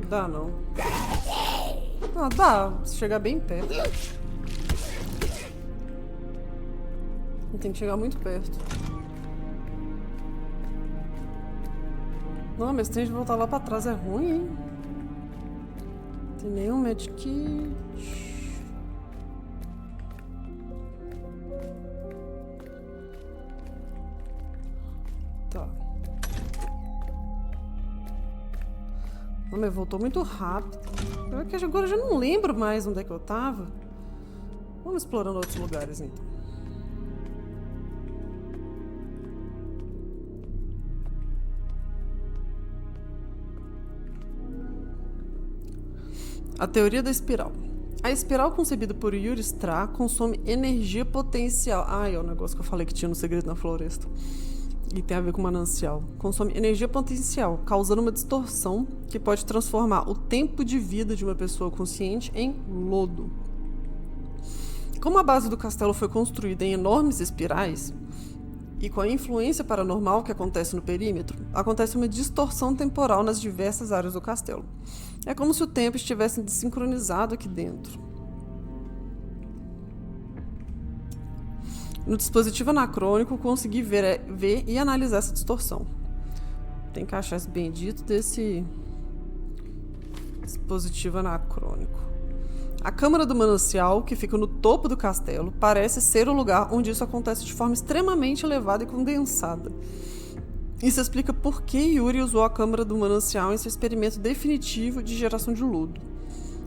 Dá, não. Ah, dá. Se chegar bem perto. Tem que chegar muito perto. Não, mas tem de voltar lá pra trás é ruim, hein? Tem nenhum medkit. Tá. Não, mas voltou muito rápido. É que agora eu já não lembro mais onde é que eu tava. Vamos explorando outros lugares, então. A teoria da espiral. A espiral concebida por Yuri Strah consome energia potencial. Ah, é o negócio que eu falei que tinha no Segredo na Floresta. E tem a ver com manancial. Consome energia potencial, causando uma distorção que pode transformar o tempo de vida de uma pessoa consciente em lodo. Como a base do castelo foi construída em enormes espirais, e com a influência paranormal que acontece no perímetro, acontece uma distorção temporal nas diversas áreas do castelo. É como se o tempo estivesse desincronizado aqui dentro. No dispositivo anacrônico, consegui ver e analisar essa distorção. Tem que achar esse bendito desse dispositivo anacrônico. A Câmara do Manancial, que fica no topo do castelo, parece ser o lugar onde isso acontece de forma extremamente elevada e condensada. Isso explica por que Yuri usou a Câmara do Manancial em seu experimento definitivo de geração de lodo.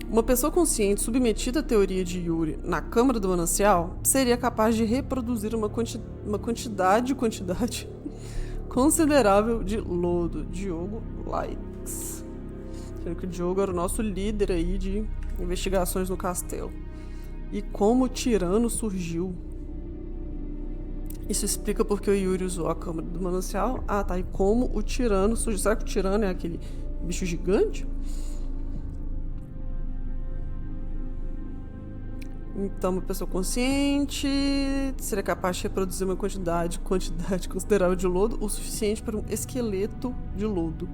Uma pessoa consciente submetida à teoria de Yuri na Câmara do Manancial seria capaz de reproduzir uma quantidade considerável de lodo. Diogo Likes. Sendo que o Diogo era o nosso líder aí de investigações no castelo. E como o tirano surgiu. Isso explica porque o Yuri usou a Câmara do Manancial. Ah, tá. E como o tirano surgiu. Será que o tirano é aquele bicho gigante? Então, uma pessoa consciente seria capaz de reproduzir uma quantidade considerável de lodo, o suficiente para um esqueleto de lodo.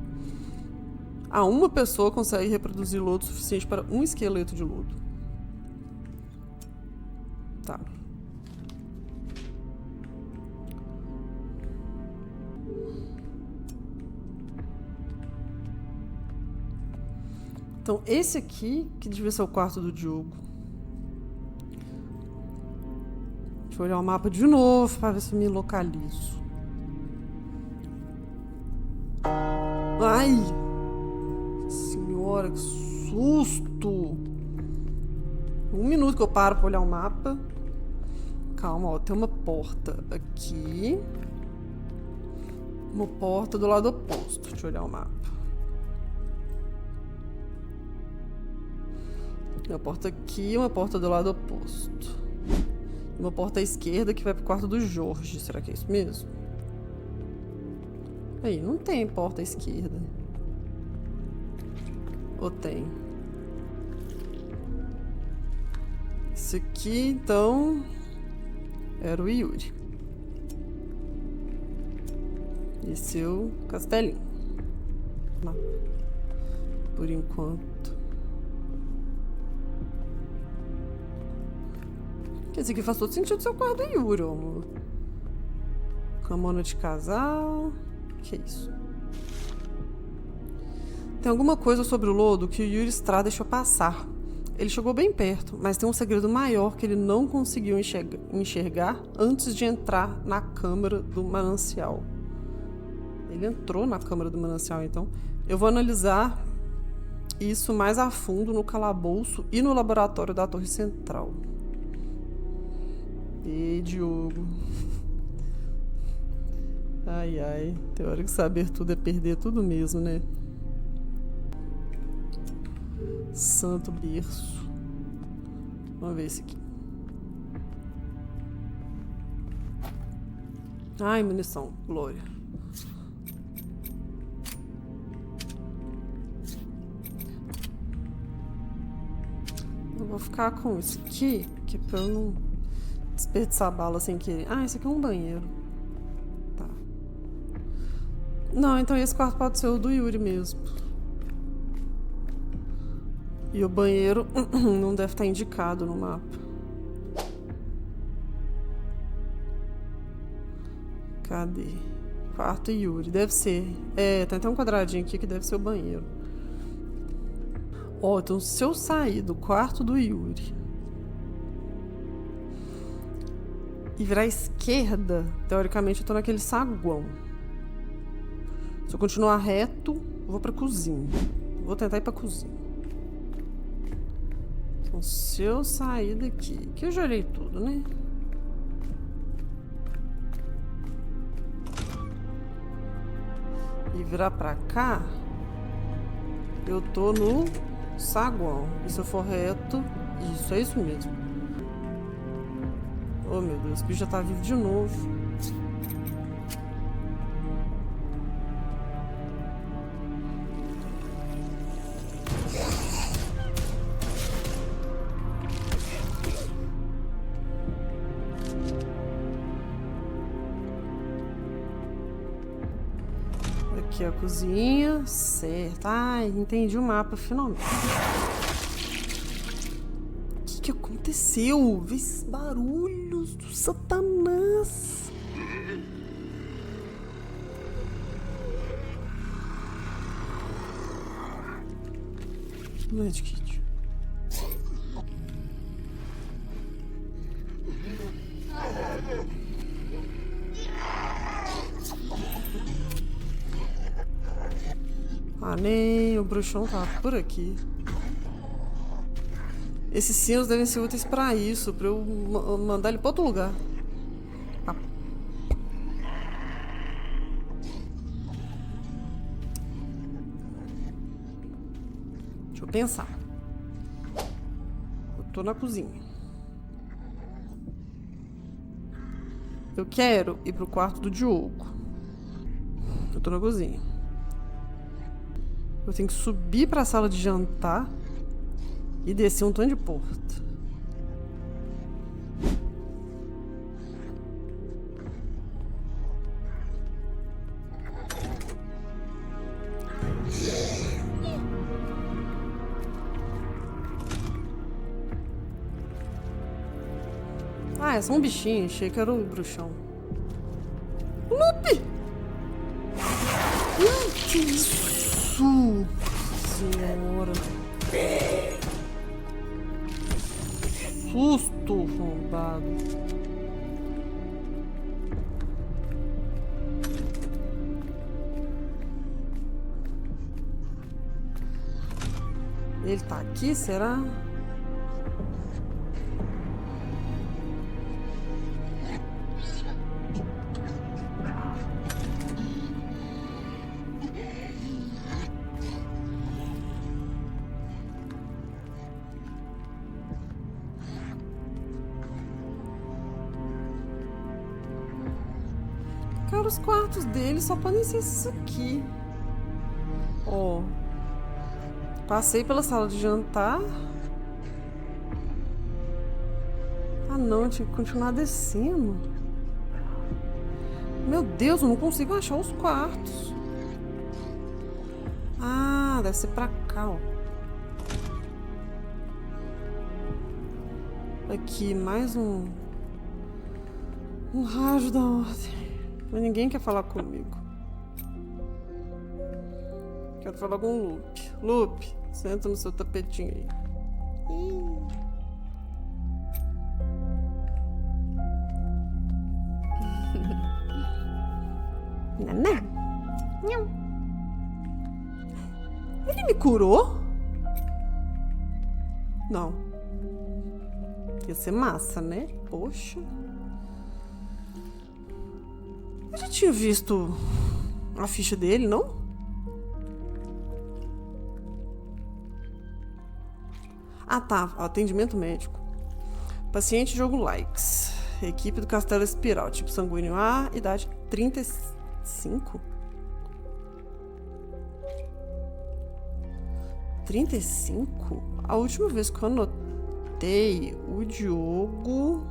Uma pessoa consegue reproduzir lodo suficiente para um esqueleto de lodo. Tá. Então, esse aqui, que devia ser o quarto do Diogo. Deixa eu olhar o mapa de novo para ver se eu me localizo. Ai! Senhora, que susto! 1 minuto que eu paro pra olhar o mapa. Calma, ó. Tem uma porta aqui. Uma porta do lado oposto. Deixa eu olhar o mapa. Uma porta aqui, uma porta do lado oposto. Uma porta à esquerda que vai pro quarto do Jorge. Será que é isso mesmo? Aí, não tem porta à esquerda. Ou tem? Isso aqui, então... era o Yuri. Esse é o castelinho. Mapa. Por enquanto. Esse aqui faz todo sentido seu quarto do Yuri, amor. Camona de casal. Que isso? Tem alguma coisa sobre o lodo que o Yuri Estrada deixou passar. Ele chegou bem perto, mas tem um segredo maior que ele não conseguiu enxergar antes de entrar na Câmara do Manancial. Ele entrou na Câmara do Manancial, então. Eu vou analisar isso mais a fundo no calabouço e no laboratório da Torre Central. E Diogo. Ai, ai. Tem hora que saber tudo é perder tudo mesmo, né? Santo berço. Vamos ver esse aqui. Ai, munição. Glória. Eu vou ficar com isso aqui, que é pra eu não desperdiçar bala sem querer. Ah, esse aqui é um banheiro. Tá. Não, então esse quarto pode ser o do Yuri mesmo. E o banheiro não deve estar indicado no mapa. Cadê? Quarto Yuri. Deve ser. É, tem até um quadradinho aqui que deve ser o banheiro. Ó, então se eu sair do quarto do Yuri e virar à esquerda, teoricamente eu tô naquele saguão. Se eu continuar reto, eu vou pra cozinha. Vou tentar ir pra cozinha. Então, se eu sair daqui, que eu já olhei tudo, né? E virar pra cá, eu tô no saguão. E se eu for reto, isso, é isso mesmo. Oh, meu Deus, o bicho já tá vivo de novo. Aqui é a cozinha, certo. Ai, entendi o mapa finalmente. O que aconteceu? Vê esses barulhos do Satanás. Medkit. Ah, nem o bruxão tá por aqui. Esses sinos devem ser úteis pra isso, pra eu mandar ele pra outro lugar. Ah. Deixa eu pensar. Eu tô na cozinha. Eu quero ir pro quarto do Diogo. Eu tô na cozinha. Eu tenho que subir pra sala de jantar e descer um tanto de porta. Ah, é só um bichinho. Achei que era o bruxão. Lupe! Que isso? Senhora. Susto, arrombado. Ele tá aqui, será? Cara, os quartos dele só podem ser esses aqui. Ó. Passei pela sala de jantar. Ah, não, eu tinha que continuar descendo. Meu Deus, eu não consigo achar os quartos. Ah, deve ser pra cá, ó. Aqui, mais um rádio da ordem. Mas ninguém quer falar comigo. Quero falar com o Lupe. Lupe, senta no seu tapetinho aí. Nanã. Nham. Ele me curou? Não. Ia ser massa, né? Poxa. Eu já tinha visto a ficha dele, não? Ah, tá. Atendimento médico. Paciente jogo likes. Equipe do Castelo Espiral. Tipo sanguíneo A. Idade 35? 35? A última vez que eu anotei, o Diogo...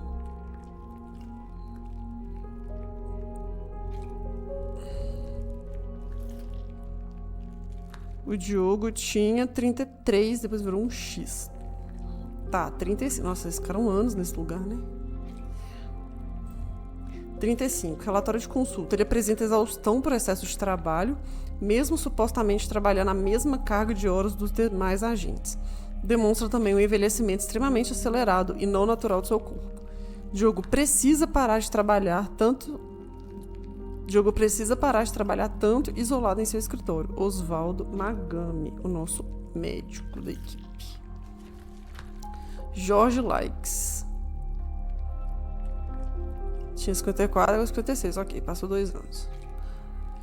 O Diogo tinha 33, depois virou um X. Tá, 35. Nossa, eles ficaram anos nesse lugar, né? 35. Relatório de consulta. Ele apresenta exaustão por excesso de trabalho, mesmo supostamente trabalhando a mesma carga de horas dos demais agentes. Demonstra também um envelhecimento extremamente acelerado e não natural do seu corpo. Diogo precisa parar de trabalhar tanto isolado em seu escritório. Oswaldo Magami, o nosso médico da equipe. Jorge Likes. Tinha 54, agora 56. Ok, passou 2 anos.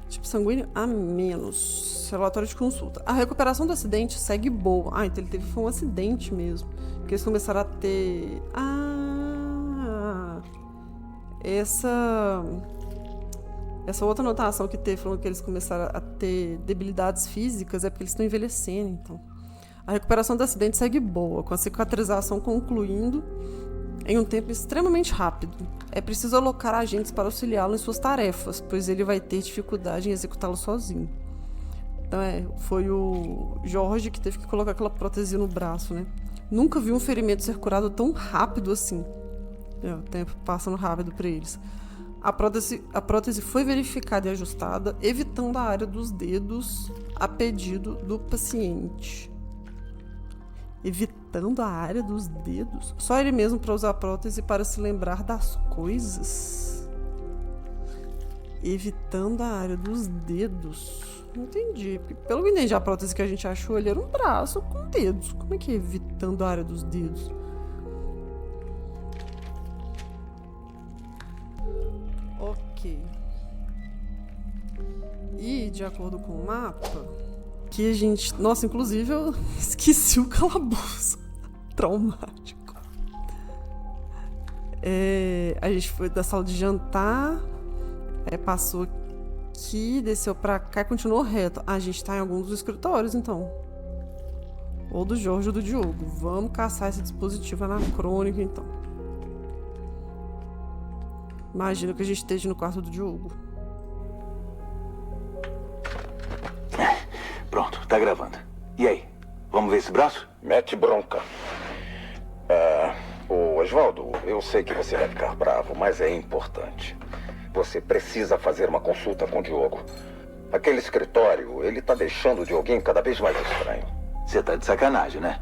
Tipo sanguíneo a menos. Relatório de consulta. A recuperação do acidente segue boa. Ah, então ele foi um acidente mesmo. Porque eles começaram a ter... Essa outra anotação que teve, falando que eles começaram a ter debilidades físicas, é porque eles estão envelhecendo, então. A recuperação do acidente segue boa, com a cicatrização concluindo em um tempo extremamente rápido. É preciso alocar agentes para auxiliá-lo em suas tarefas, pois ele vai ter dificuldade em executá-lo sozinho. Então foi o Jorge que teve que colocar aquela prótese no braço, né? Nunca vi um ferimento ser curado tão rápido assim. O tempo passando rápido para eles. A prótese foi verificada e ajustada, evitando a área dos dedos a pedido do paciente. Evitando a área dos dedos? Só ele mesmo para usar a prótese para se lembrar das coisas? Evitando a área dos dedos? Não entendi. Porque, pelo que eu entendi, a prótese que a gente achou ali era um braço com dedos. Como é que é evitando a área dos dedos? Ok. E, de acordo com o mapa, que a gente... Nossa, inclusive eu esqueci o calabouço. Traumático. A gente foi da sala de jantar, passou aqui, desceu pra cá e continuou reto. A gente tá em algum dos escritórios, então. Ou do Jorge ou do Diogo. Vamos caçar esse dispositivo anacrônico, então. Imagina que a gente esteja no quarto do Diogo. Pronto, tá gravando. E aí? Vamos ver esse braço? Mete bronca. Oswaldo, eu sei que você vai ficar bravo, mas é importante. Você precisa fazer uma consulta com o Diogo. Aquele escritório, ele tá deixando o Dioguinho cada vez mais estranho. Você tá de sacanagem, né?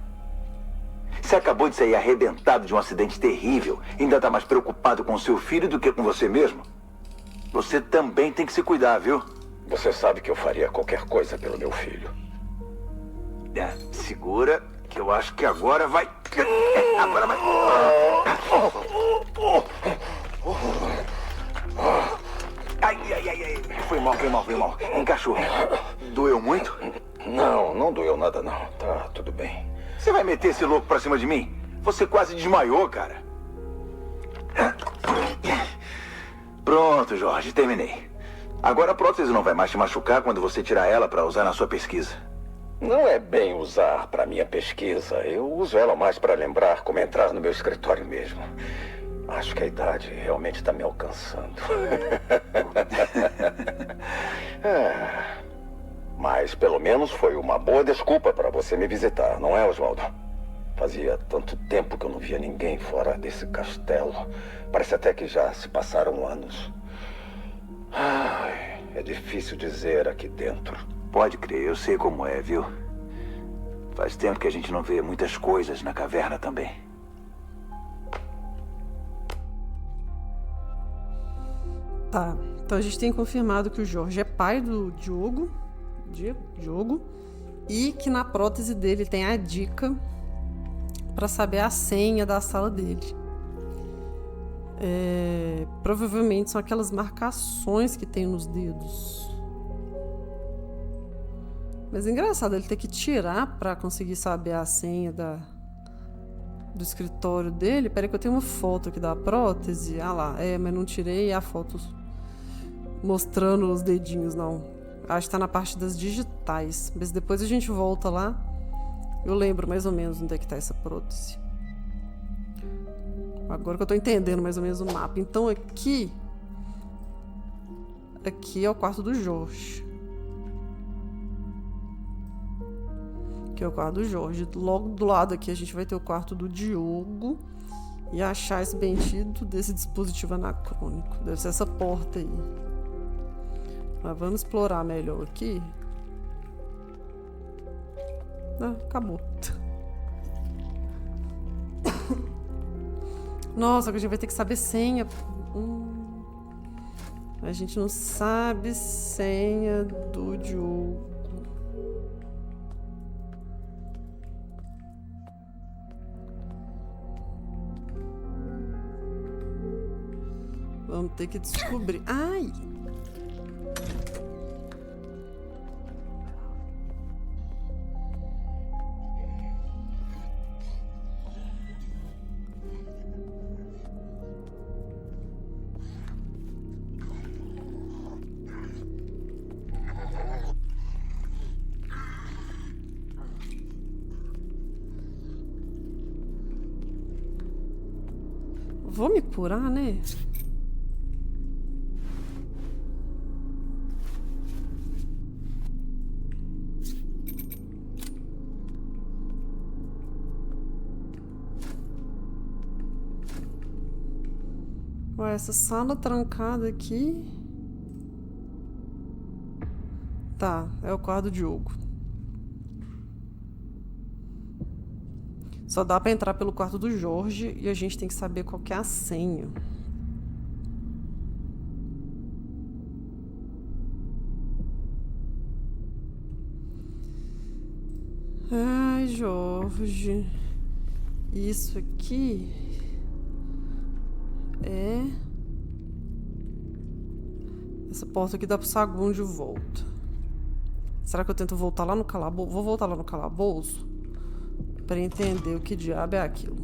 Você acabou de sair arrebentado de um acidente terrível. Ainda tá mais preocupado com seu filho do que com você mesmo? Você também tem que se cuidar, viu? Você sabe que eu faria qualquer coisa pelo meu filho. Segura que eu acho que agora vai... Agora vai... Ai. Foi mal. Encaixou. Doeu muito? Não doeu nada não. Tá tudo bem. Você vai meter esse louco pra cima de mim? Você quase desmaiou, cara. Pronto, Jorge, terminei. Agora a prótese não vai mais te machucar quando você tirar ela pra usar na sua pesquisa. Não é bem usar para minha pesquisa. Eu uso ela mais para lembrar como entrar no meu escritório mesmo. Acho que a idade realmente está me alcançando. Mas pelo menos foi uma boa desculpa para você me visitar, não é, Oswaldo? Fazia tanto tempo que eu não via ninguém fora desse castelo. Parece até que já se passaram anos. É difícil dizer aqui dentro. Pode crer, eu sei como é, viu? Faz tempo que a gente não vê muitas coisas na caverna também. Tá, então a gente tem confirmado que o Jorge é pai do Diogo, e que na prótese dele tem a dica para saber a senha da sala dele. Provavelmente são aquelas marcações que tem nos dedos. Mas é engraçado ele ter que tirar para conseguir saber a senha do escritório dele. Peraí que eu tenho uma foto aqui da prótese. Ah lá, mas não tirei a foto mostrando os dedinhos, não. Acho que tá na parte das digitais. Mas depois a gente volta lá. Eu lembro mais ou menos onde é que tá essa prótese. Agora que eu tô entendendo mais ou menos o mapa. Então aqui é o quarto do Jorge. Aqui é o quarto do Jorge. Logo do lado aqui a gente vai ter o quarto do Diogo. E achar esse bendito desse dispositivo anacrônico. Deve ser essa porta aí. Mas vamos explorar melhor aqui. Acabou. Nossa, que a gente vai ter que saber senha. A gente não sabe senha do Diogo. Vamos ter que descobrir. Ai! Vou me curar, né? Ué, essa sala trancada aqui. Tá, é o quarto do Diogo. Só dá pra entrar pelo quarto do Jorge e a gente tem que saber qual que é a senha. Ai, Jorge. Isso aqui é... Essa porta aqui dá pro saguão de volta. Será que eu tento voltar lá no calabouço? Vou voltar lá no calabouço para entender o que diabo é aquilo.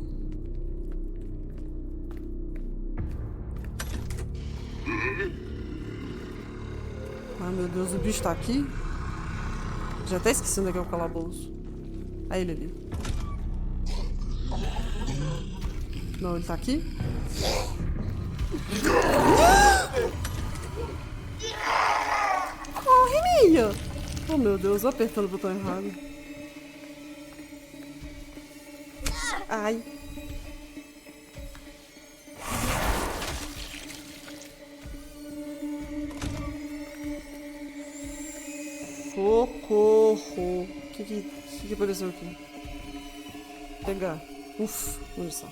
Ai, meu Deus, o bicho tá aqui? Já até esqueci onde é que é o calabouço. Aí ele ali. Não, ele tá aqui? Corre, Mia! Oh, meu Deus, eu apertando o botão errado. Ai. Socorro. O que apareceu aqui? Pegar. Ufa, munição.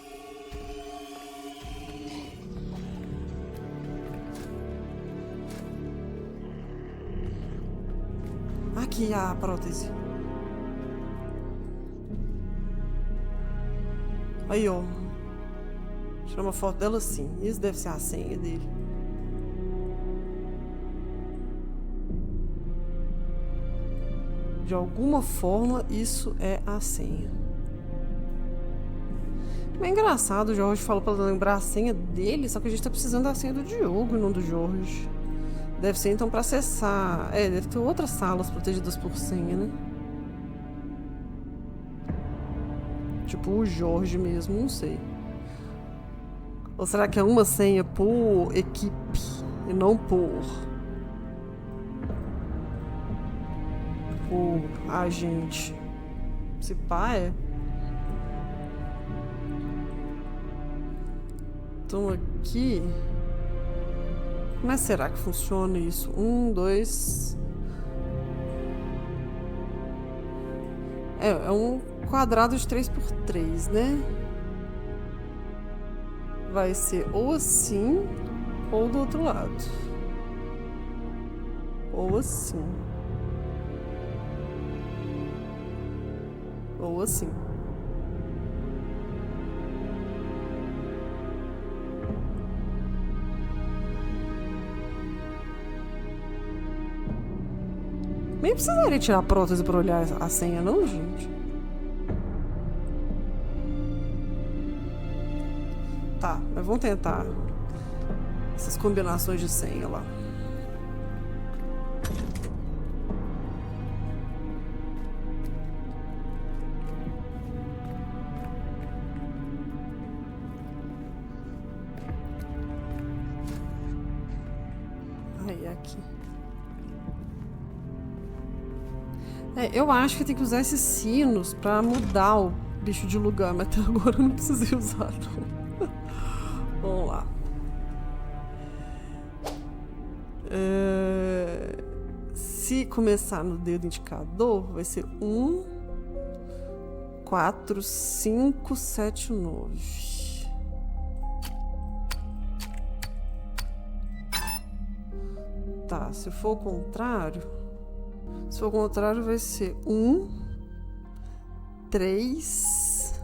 Aqui a prótese. Aí, ó. Tirar uma foto dela sim. Isso deve ser a senha dele. De alguma forma, isso é a senha. É engraçado, o Jorge falou pra lembrar a senha dele, só que a gente tá precisando da senha do Diogo e não do Jorge. Deve ser então pra acessar. É, deve ter outras salas protegidas por senha, né? Tipo o Jorge mesmo, não sei. Ou será que é uma senha por equipe e não por agente? Se pá, é. Então aqui... Como é que será que funciona isso? 1, 2... É um quadrado de 3x3, né? Vai ser ou assim, ou do outro lado. Ou assim. Ou assim. Nem precisaria tirar a prótese pra olhar a senha, não, gente? Tá, mas vamos tentar essas combinações de senha lá. Aí, aqui. Eu acho que tem que usar esses sinos pra mudar o bicho de lugar, mas até agora eu não precisei usar, não. Vamos lá. Se começar no dedo indicador, vai ser 1, 4, 5, 7, 9. Tá, se for o contrário... Se for o contrário, vai ser 1, 3,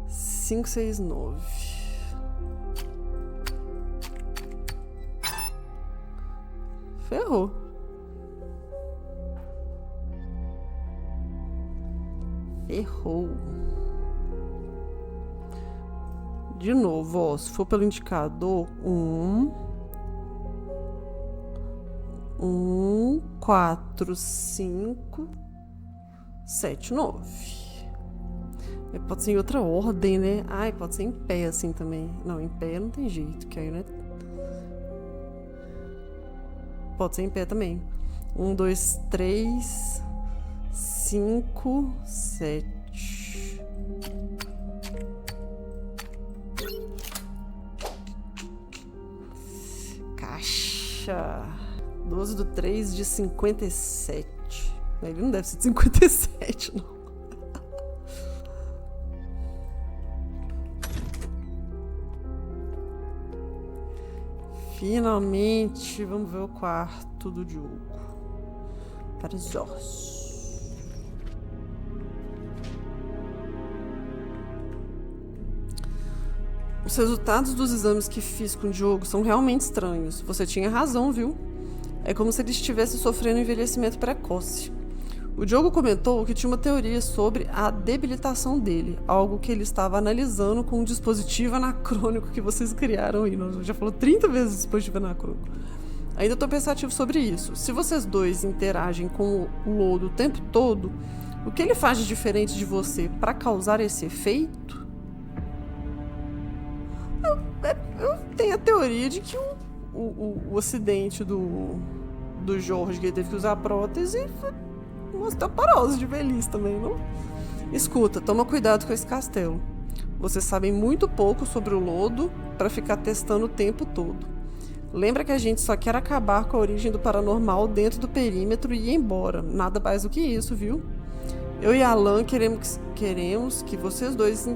5, 6, 9. Ferrou. Ferrou. De novo, ó. Se for pelo indicador, 1, 4, 5, 7, 9. Pode ser em outra ordem, né? Ai, pode ser em pé assim também. Não, em pé não tem jeito, que aí, né? Pode ser em pé também. 1, 2, 3, 5, 7. Caixa. 12 do 3 de 57. Ele não deve ser de 57, não. Finalmente, vamos ver o quarto do Diogo. Para os ossos. Os resultados dos exames que fiz com o Diogo são realmente estranhos. Você tinha razão, viu? É como se ele estivesse sofrendo envelhecimento precoce. O Diogo comentou que tinha uma teoria sobre a debilitação dele, algo que ele estava analisando com um dispositivo anacrônico que vocês criaram aí. Nós já falou 30 vezes dispositivo anacrônico. Ainda estou pensativo sobre isso. Se vocês dois interagem com o lodo o tempo todo, o que ele faz de diferente de você para causar esse efeito? Eu tenho a teoria de que o acidente do Jorge, que ele teve que usar a prótese, foi uma osteoporose de velhice também, não? Escuta, toma cuidado com esse castelo. Vocês sabem muito pouco sobre o lodo para ficar testando o tempo todo. Lembra que a gente só quer acabar com a origem do paranormal dentro do perímetro e ir embora. Nada mais do que isso, viu? Eu e Alan queremos que vocês dois...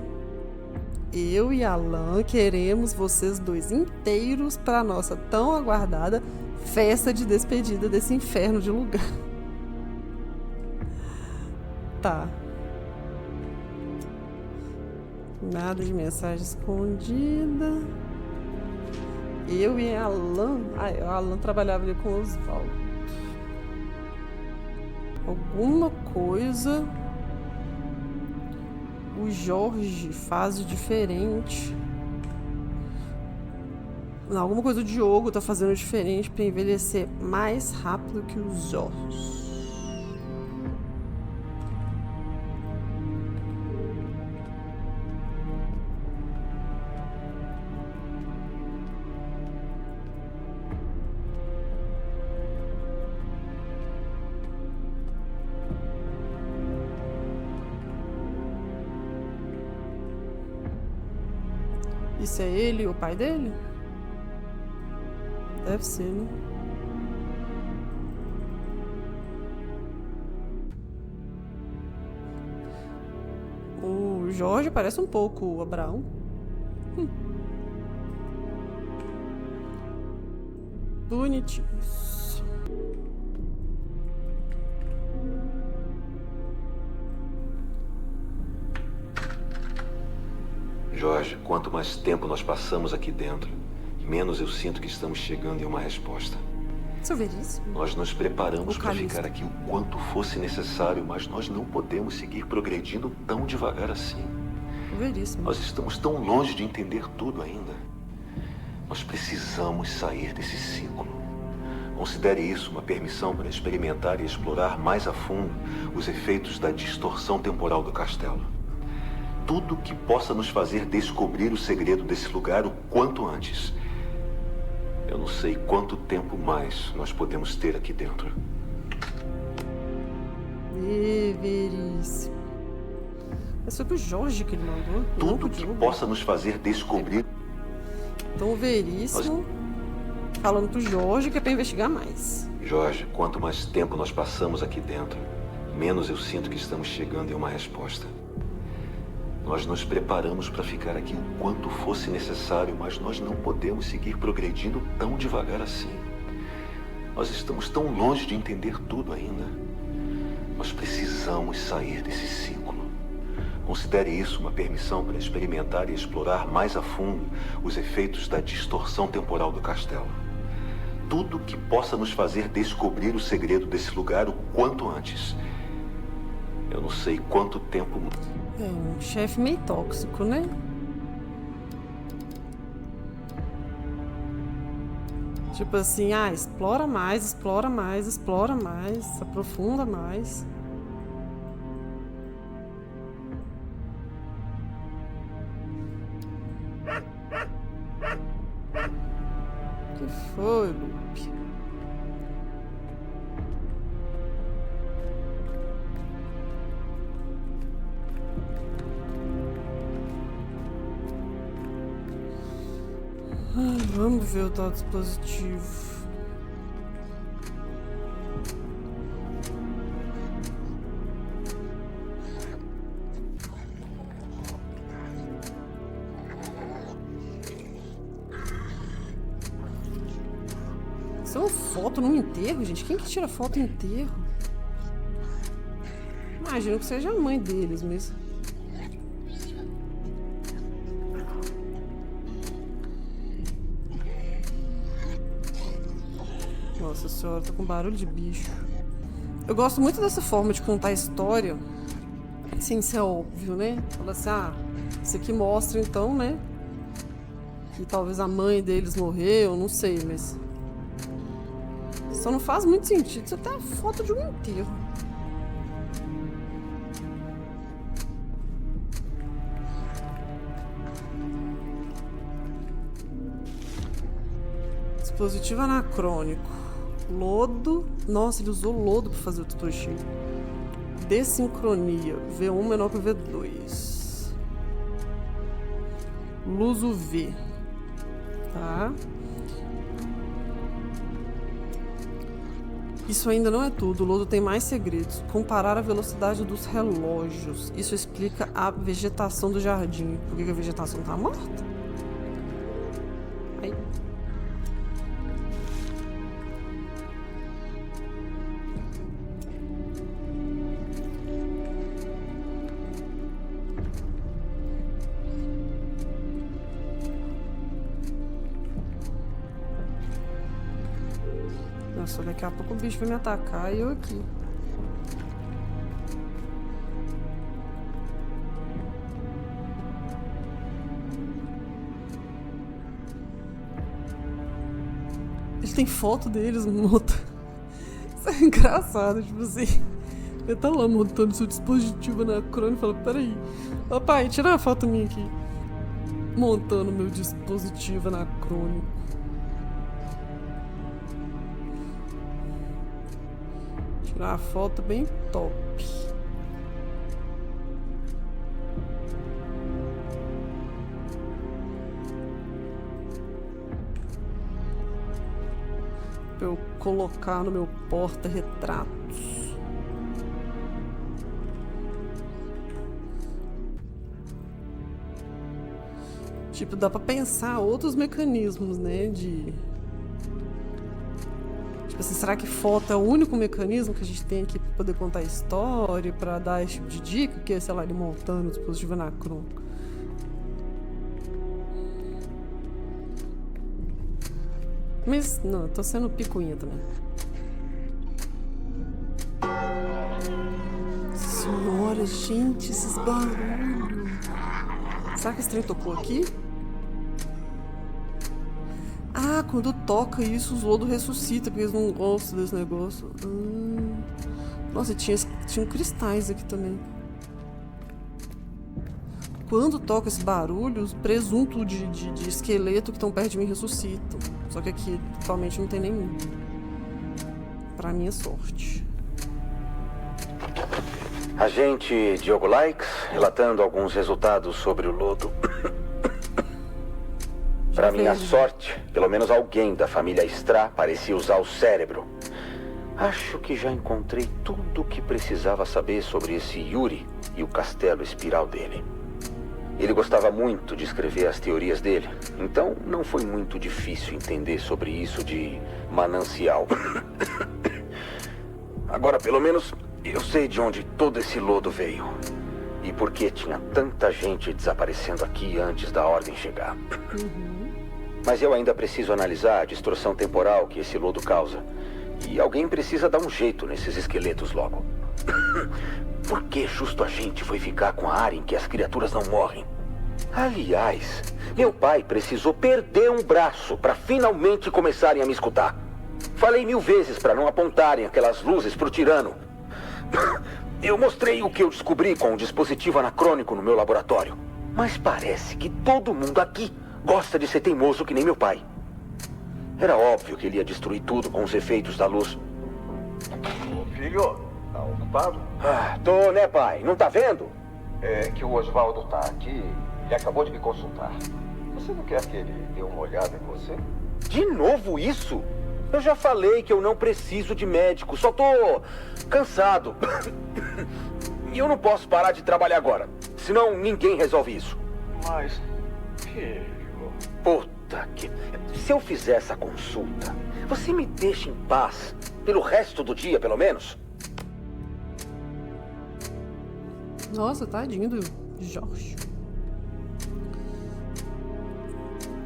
Eu e Alan queremos vocês dois inteiros para a nossa tão aguardada festa de despedida desse inferno de lugar. Tá. Nada de mensagem escondida. Eu e Alan. O Alan trabalhava ali com o Oswaldo. Alguma coisa o Jorge faz de diferente. Não, alguma coisa o Diogo tá fazendo diferente para envelhecer mais rápido que os Jorge. Isso é ele e o pai dele? Deve ser, né? O Jorge parece um pouco o Abraão. Bonitinhos. Jorge, quanto mais tempo nós passamos aqui dentro, menos eu sinto que estamos chegando em uma resposta. Seu Veríssimo. Nós nos preparamos O para Calixto. ficar aqui o quanto fosse necessário, mas nós não podemos seguir progredindo tão devagar assim. O Veríssimo. Nós estamos tão longe de entender tudo ainda. Nós precisamos sair desse ciclo. Considere isso uma permissão para experimentar e explorar mais a fundo os efeitos da distorção temporal do castelo. Tudo que possa nos fazer descobrir o segredo desse lugar o quanto antes. Eu não sei quanto tempo mais nós podemos ter aqui dentro. Veríssimo. Mas foi pro Jorge que ele mandou. não Tudo pro que Diogo. possa nos fazer descobrir. Então o Veríssimo falando pro Jorge que é pra investigar mais. Jorge, quanto mais tempo nós passamos aqui dentro, menos eu sinto que estamos chegando em uma resposta. Nós nos preparamos para ficar aqui o quanto fosse necessário, mas nós não podemos seguir progredindo tão devagar assim. Nós estamos tão longe de entender tudo ainda. Nós precisamos sair desse ciclo. Considere isso uma permissão para experimentar e explorar mais a fundo os efeitos da distorção temporal do castelo. Tudo que possa nos fazer descobrir o segredo desse lugar o quanto antes. Eu não sei quanto tempo... É um chefe meio tóxico, né? Tipo assim, explora mais, explora mais, explora mais, aprofunda mais. Que foi, Lupe? Vamos ver o tal dispositivo. Isso é uma foto num enterro, gente? Quem que tira foto em enterro? Imagino que seja a mãe deles mesmo. Nossa senhora, tá com barulho de bicho. Eu gosto muito dessa forma de contar a história sem ser óbvio, né? Fala assim, isso aqui mostra então, né? Que talvez a mãe deles morreu, não sei, mas... Só não faz muito sentido. Isso até é foto de um enterro. Dispositivo anacrônico. Lodo. Nossa, ele usou lodo para fazer o dispositivo. Desincronia. V1 menor que V2. Luz UV. Tá. Isso ainda não é tudo. O lodo tem mais segredos. Comparar a velocidade dos relógios. Isso explica a vegetação do jardim. Por que a vegetação tá morta? Aí. Nossa, daqui a pouco o bicho vai me atacar e eu aqui. Ele tem foto deles montando. Isso é engraçado, tipo assim. Ele tá lá montando seu dispositivo anacrônico e fala, peraí, ô pai, tira uma foto minha aqui. Montando meu dispositivo anacrônico. Tirar uma foto bem top. Pra eu colocar no meu porta-retratos. Tipo, dá pra pensar outros mecanismos, né? Tipo assim, será que foto é o único mecanismo que a gente tem aqui pra poder contar a história, pra dar esse tipo de dica? Que é, sei lá, ele montando o dispositivo anacrônico. Mas, não, eu tô sendo picuinha também. Senhora, gente, esses barulhos. Será que esse trem tocou aqui? Ah, quando toca isso, os lodos ressuscitam, porque eles não gostam desse negócio. Nossa, tinham cristais aqui também. Quando toca esse barulho, os presuntos de esqueleto que estão perto de mim ressuscitam. Só que aqui, atualmente, não tem nenhum. Pra minha sorte. Agente Diogo Likes, relatando alguns resultados sobre o lodo. Para minha sorte, pelo menos alguém da família Stra parecia usar o cérebro. Acho que já encontrei tudo o que precisava saber sobre esse Yuri e o castelo espiral dele. Ele gostava muito de escrever as teorias dele, então não foi muito difícil entender sobre isso de manancial. Agora, pelo menos, eu sei de onde todo esse lodo veio. E por que tinha tanta gente desaparecendo aqui antes da ordem chegar. Mas eu ainda preciso analisar a distorção temporal que esse lodo causa. E alguém precisa dar um jeito nesses esqueletos logo. Por que justo a gente foi ficar com a área em que as criaturas não morrem? Aliás, meu pai precisou perder um braço para finalmente começarem a me escutar. Falei 1000 vezes para não apontarem aquelas luzes pro tirano. Eu mostrei o que eu descobri com um dispositivo anacrônico no meu laboratório. Mas parece que todo mundo aqui gosta de ser teimoso que nem meu pai. Era óbvio que ele ia destruir tudo com os efeitos da luz. Ô, filho, tá ocupado? Tô, né, pai? Não tá vendo? É que o Osvaldo tá aqui. Ele acabou de me consultar. Você não quer que ele dê uma olhada em você? De novo isso? Eu já falei que eu não preciso de médico, só tô cansado. E eu não posso parar de trabalhar agora, senão ninguém resolve isso. Mas, filho... Puta que... Se eu fizer essa consulta, você me deixa em paz pelo resto do dia, pelo menos? Nossa, tadinho do Jorge.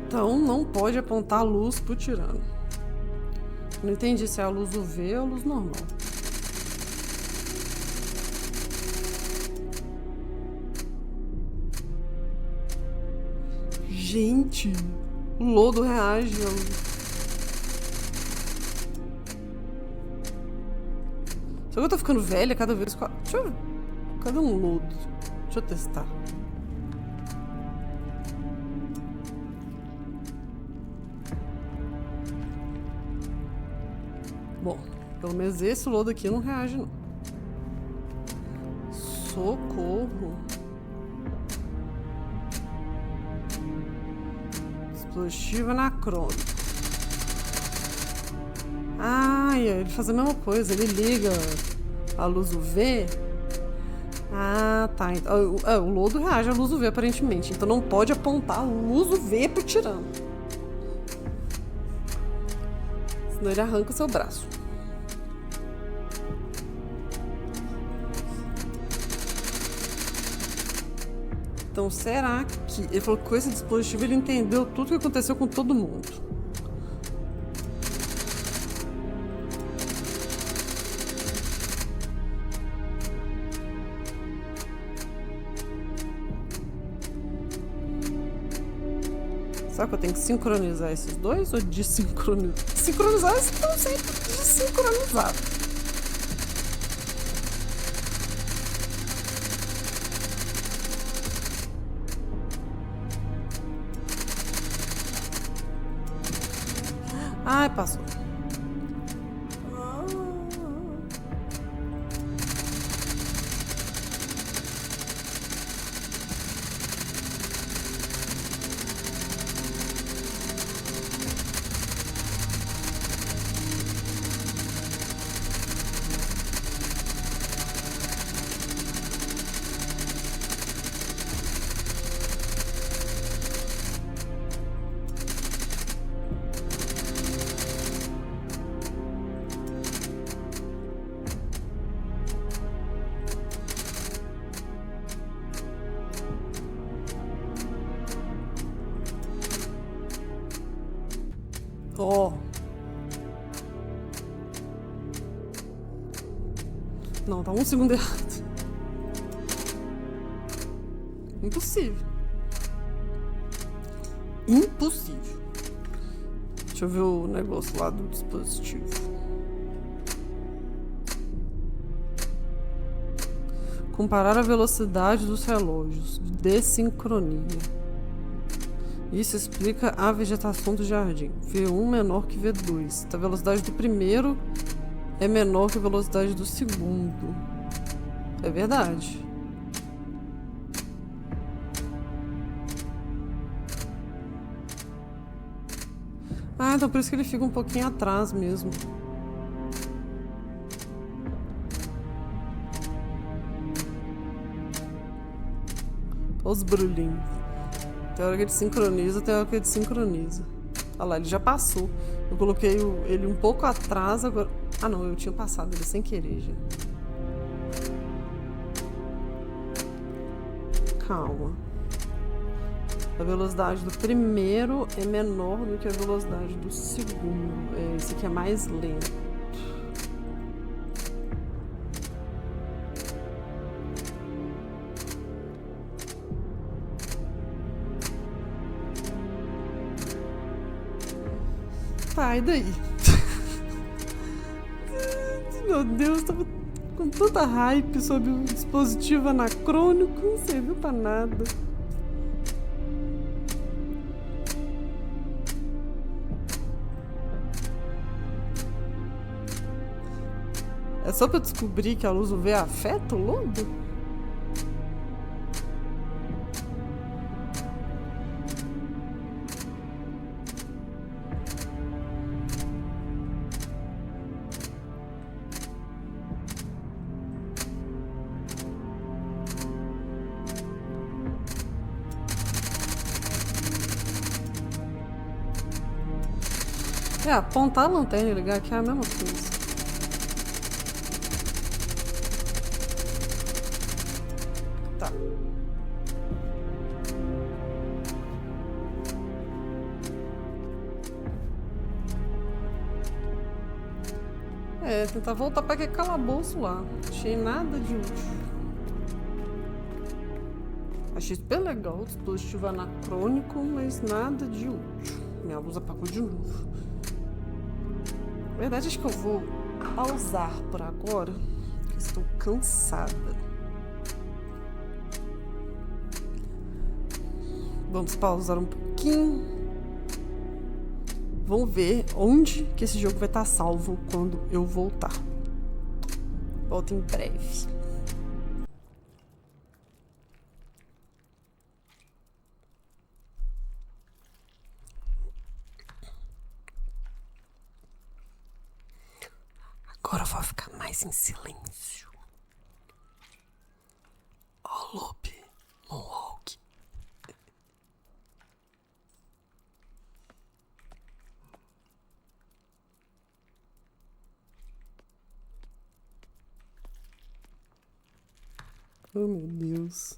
Então não pode apontar a luz pro tirano. Não entendi se é a luz UV ou a luz normal. Gente, o lodo reage à luz. Será que eu tô ficando velha cada vez que... Deixa eu ver. Cadê um lodo? Deixa eu testar. Bom, pelo menos esse lodo aqui não reage, não. Socorro. Dispositivo anacrônico. Ele faz a mesma coisa. Ele liga a luz UV. Ah, tá. O lodo reage à luz UV, aparentemente. Então não pode apontar a luz UV pro tirano. Senão ele arranca o seu braço. Então será que... Ele falou que com esse dispositivo ele entendeu tudo o que aconteceu com todo mundo. Será que eu tenho que sincronizar esses dois ou desincronizar? Sincronizar estão sempre desincronizados. Ai, passou. Ó. Não, tá um segundo errado. Impossível. Impossível. Deixa eu ver o negócio lá do dispositivo. Comparar a velocidade dos relógios. Desincronia. Isso explica a vegetação do jardim. V1 menor que V2. A velocidade do primeiro é menor que a velocidade do segundo. É verdade. Ah, então por isso que ele fica um pouquinho atrás mesmo. Olha os barulhinhos. Tem hora que ele sincroniza, tem hora que ele desincroniza. Olha lá, ele já passou. Eu coloquei ele um pouco atrás agora. Ah não, eu tinha passado ele sem querer, gente. Calma. A velocidade do primeiro é menor do que a velocidade do segundo. Esse aqui é mais lento. Sai daí. Meu Deus, tava com tanta hype sobre um dispositivo anacrônico, não serviu pra nada. É só pra descobrir que a luz UV afeta o lodo? É, apontar a lanterna e ligar aqui é a mesma coisa. Tá. É, tentar voltar para aquele calabouço lá. Achei nada de útil. Achei super legal o dispositivo anacrônico, mas nada de útil. Minha luz apagou de novo. Na verdade, acho que eu vou pausar por agora, porque estou cansada. Vamos pausar um pouquinho. Vamos ver onde que esse jogo vai estar salvo quando eu voltar. Volto em breve. Agora eu vou ficar mais em silêncio. Ó, Lope, Moonwalk. Oh, meu Deus.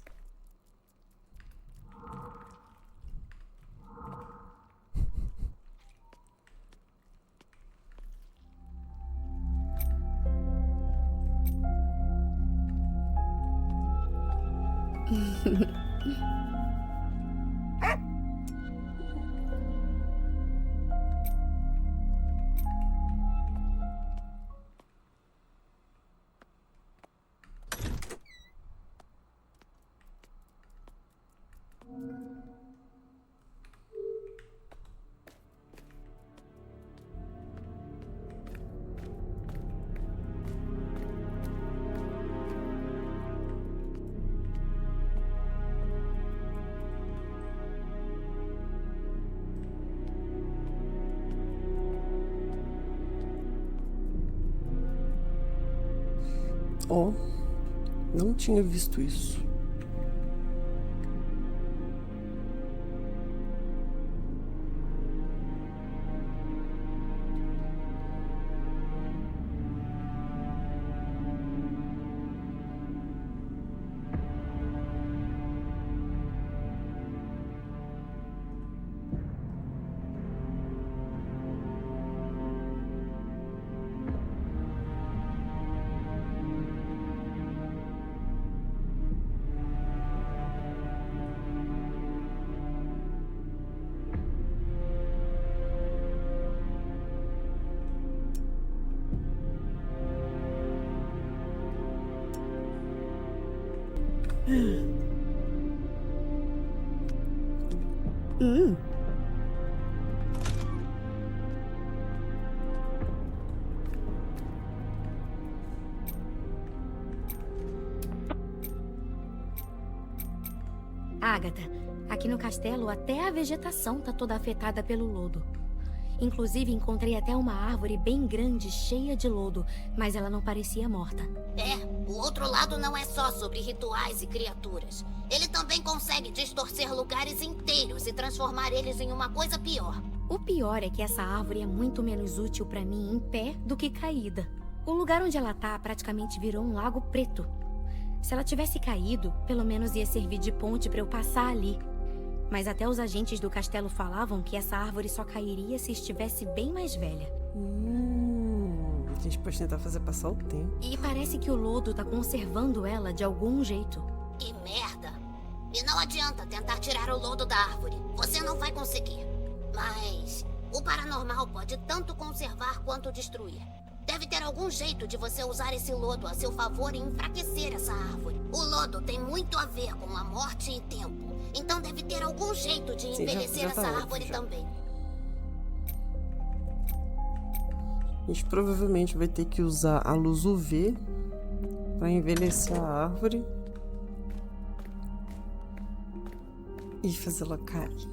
Ó, não tinha visto isso. Agatha, aqui no castelo até a vegetação tá toda afetada pelo lodo. Inclusive encontrei até uma árvore bem grande, cheia de lodo, mas ela não parecia morta. É, o outro lado não é só sobre rituais e criaturas. Ele também consegue distorcer lugares inteiros e transformar eles em uma coisa pior. O pior é que essa árvore é muito menos útil pra mim em pé do que caída. O lugar onde ela tá praticamente virou um lago preto. Se ela tivesse caído, pelo menos ia servir de ponte pra eu passar ali. Mas até os agentes do castelo falavam que essa árvore só cairia se estivesse bem mais velha. A gente pode tentar fazer passar o tempo. E parece que o lodo tá conservando ela de algum jeito. Que merda! E não adianta tentar tirar o lodo da árvore. Você não vai conseguir. Mas o paranormal pode tanto conservar quanto destruir. Deve ter algum jeito de você usar esse lodo a seu favor e enfraquecer essa árvore. O lodo tem muito a ver com a morte e tempo. Então deve ter algum jeito de envelhecer já tá essa ótimo, árvore já. também. A gente provavelmente vai ter que usar a luz UV para envelhecer a árvore e fazê-la cair.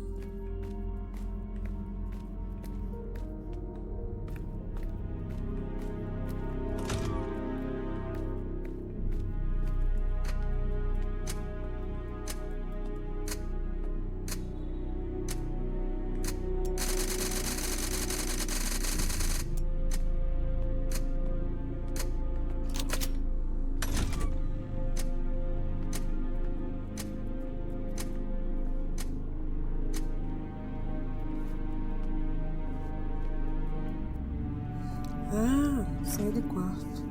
Ah, sai do quarto.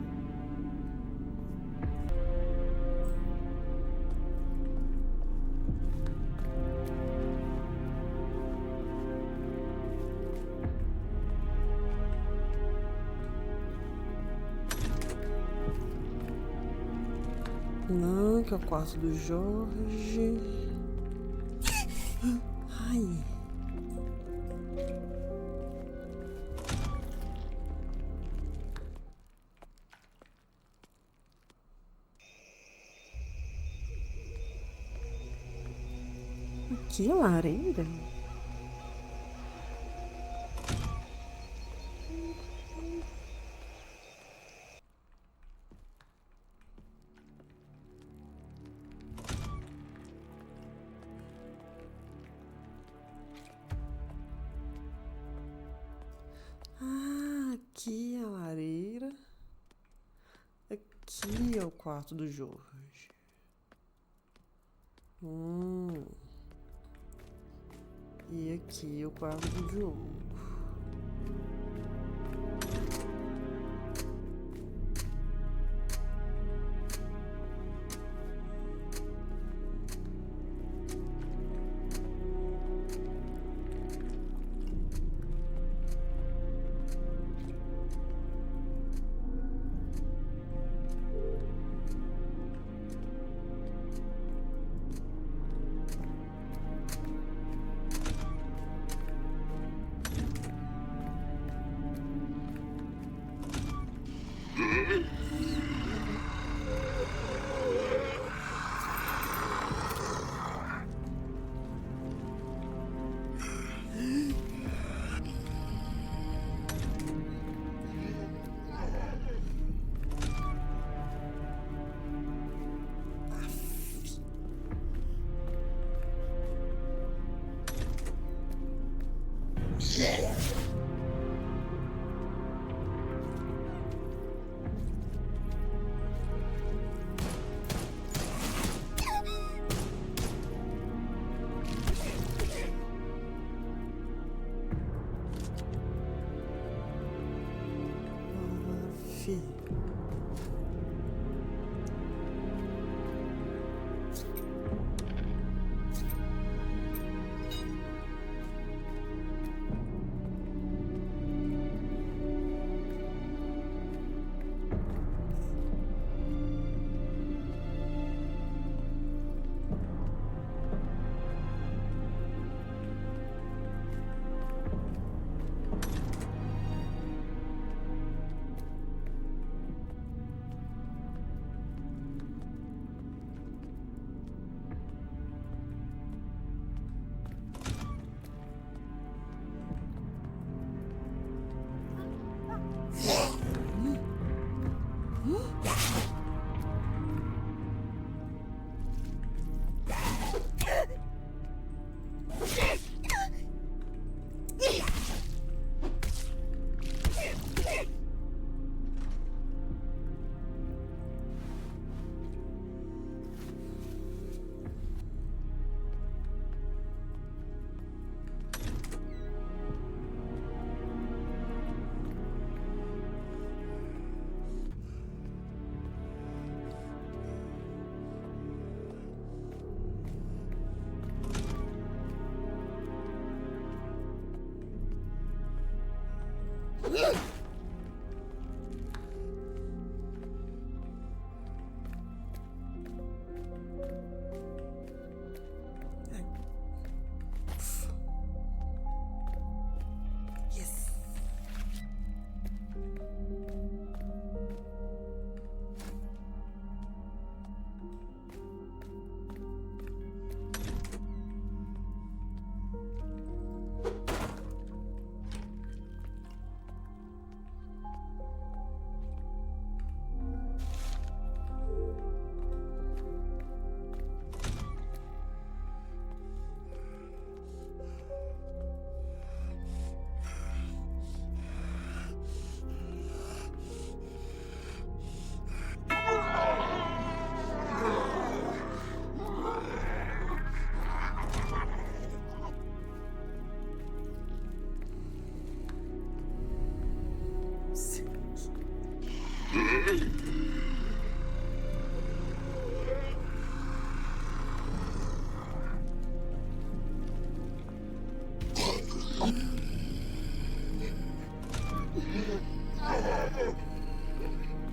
Não, que é o quarto do Jorge. Ai. Que lareira? Ah, aqui é a lareira. Aqui é o quarto do Jorge. E aqui o quarto do Diogo. fi. Yes.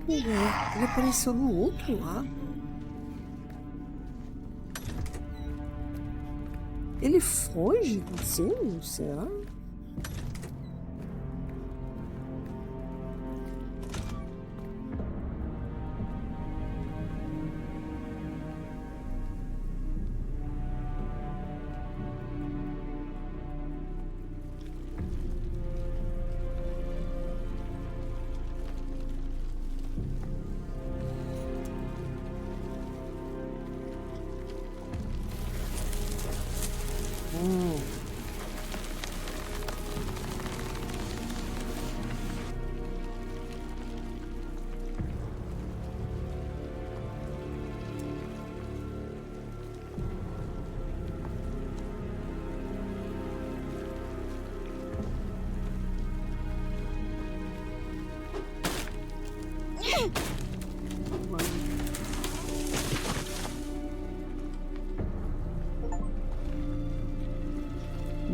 Ué, ele apareceu no outro lado. Ele foge do céu, será?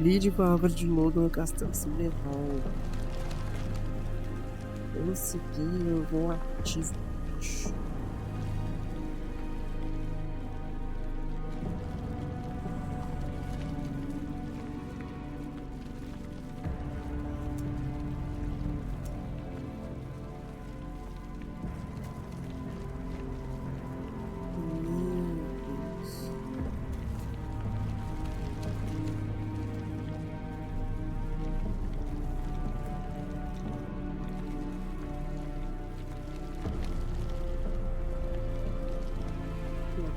Lide com a árvore de lodo no castelo Silverhall. Esse aqui eu vou ativar.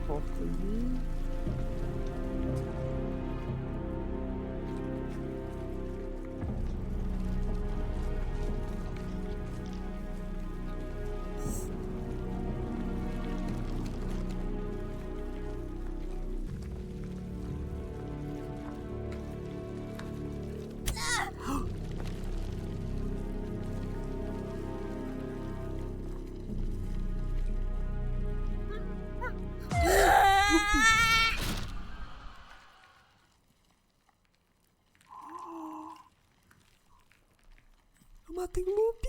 Porta ali. Eu matei o loop.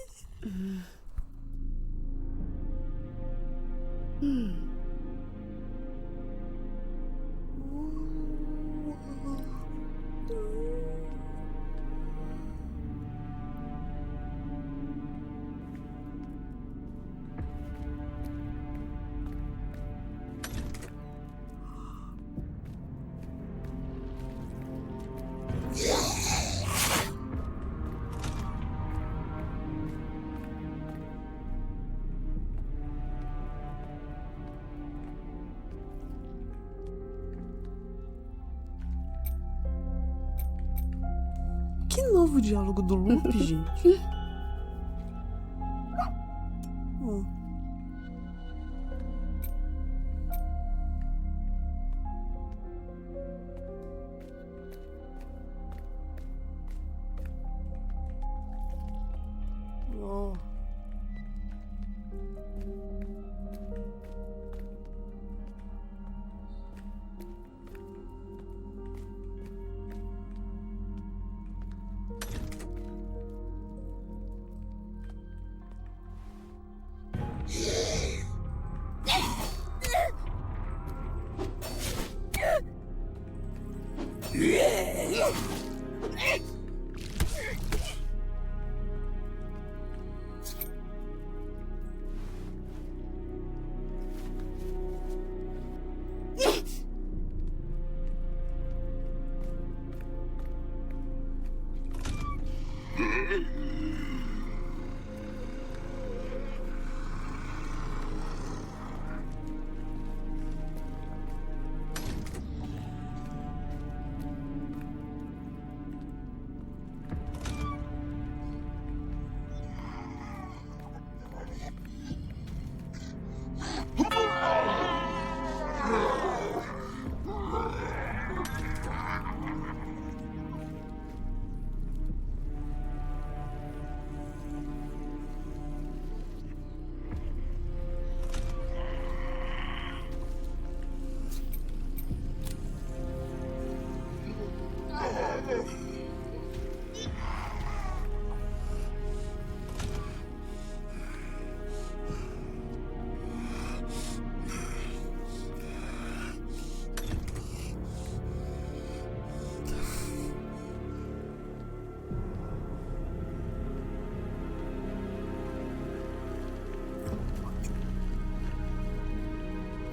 Que novo diálogo do loop, gente.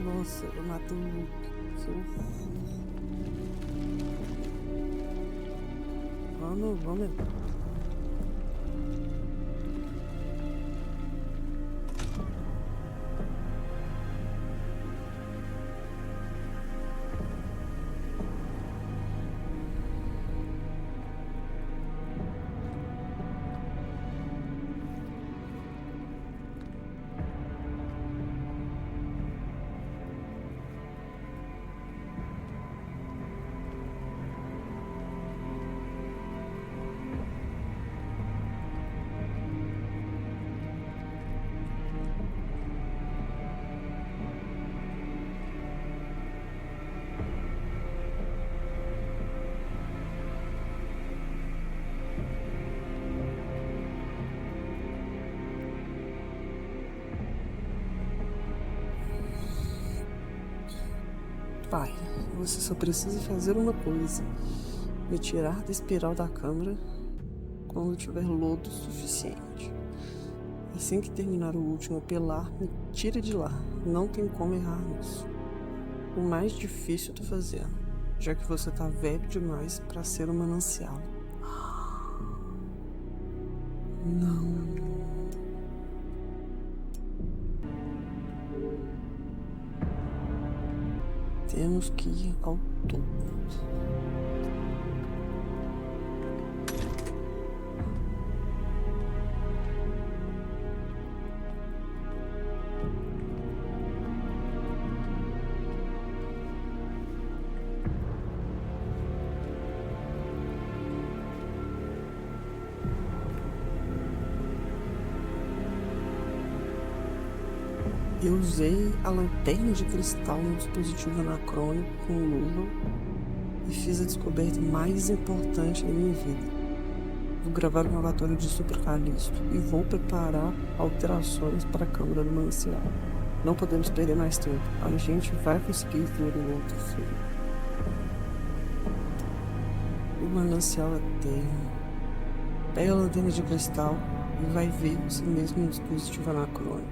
Nossa, eu matei um loop. Vamos. Pai, você só precisa fazer uma coisa: me tirar da espiral da câmara quando tiver lodo suficiente. Assim que terminar o último pilar, me tira de lá. Não tem como errar nisso. O mais difícil tô fazendo, já que você tá velho demais para ser um manancial. Não. Temos que ir ao topo. Eu usei a lanterna de cristal no dispositivo anacrônico com o Lula e fiz a descoberta mais importante da minha vida. Vou gravar um relatório de Super Callisto e vou preparar alterações para a Câmara do Manancial. Não podemos perder mais tempo. A gente vai conseguir ver o outro filme. O Manancial Eterno. Pega a lanterna de cristal e vai ver se mesmo um dispositivo anacrônico.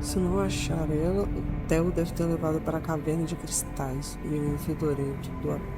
Se não achar ela, o Theo deve ter levado para a caverna de cristais e o fedorento do abismo.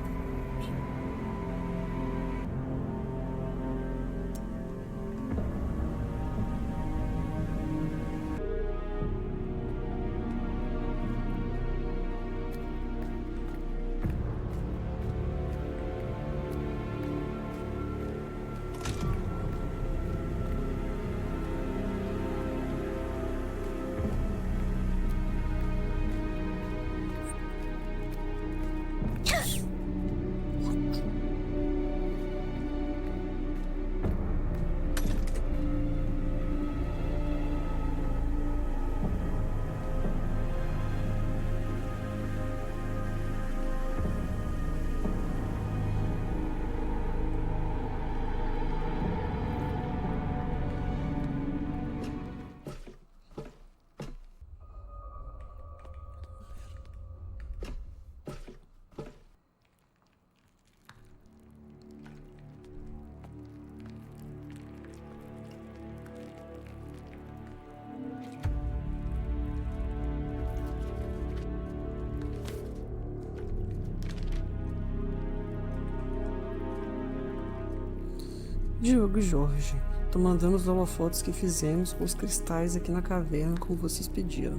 Diogo e Jorge, tô mandando os holofotes que fizemos com os cristais aqui na caverna como vocês pediram.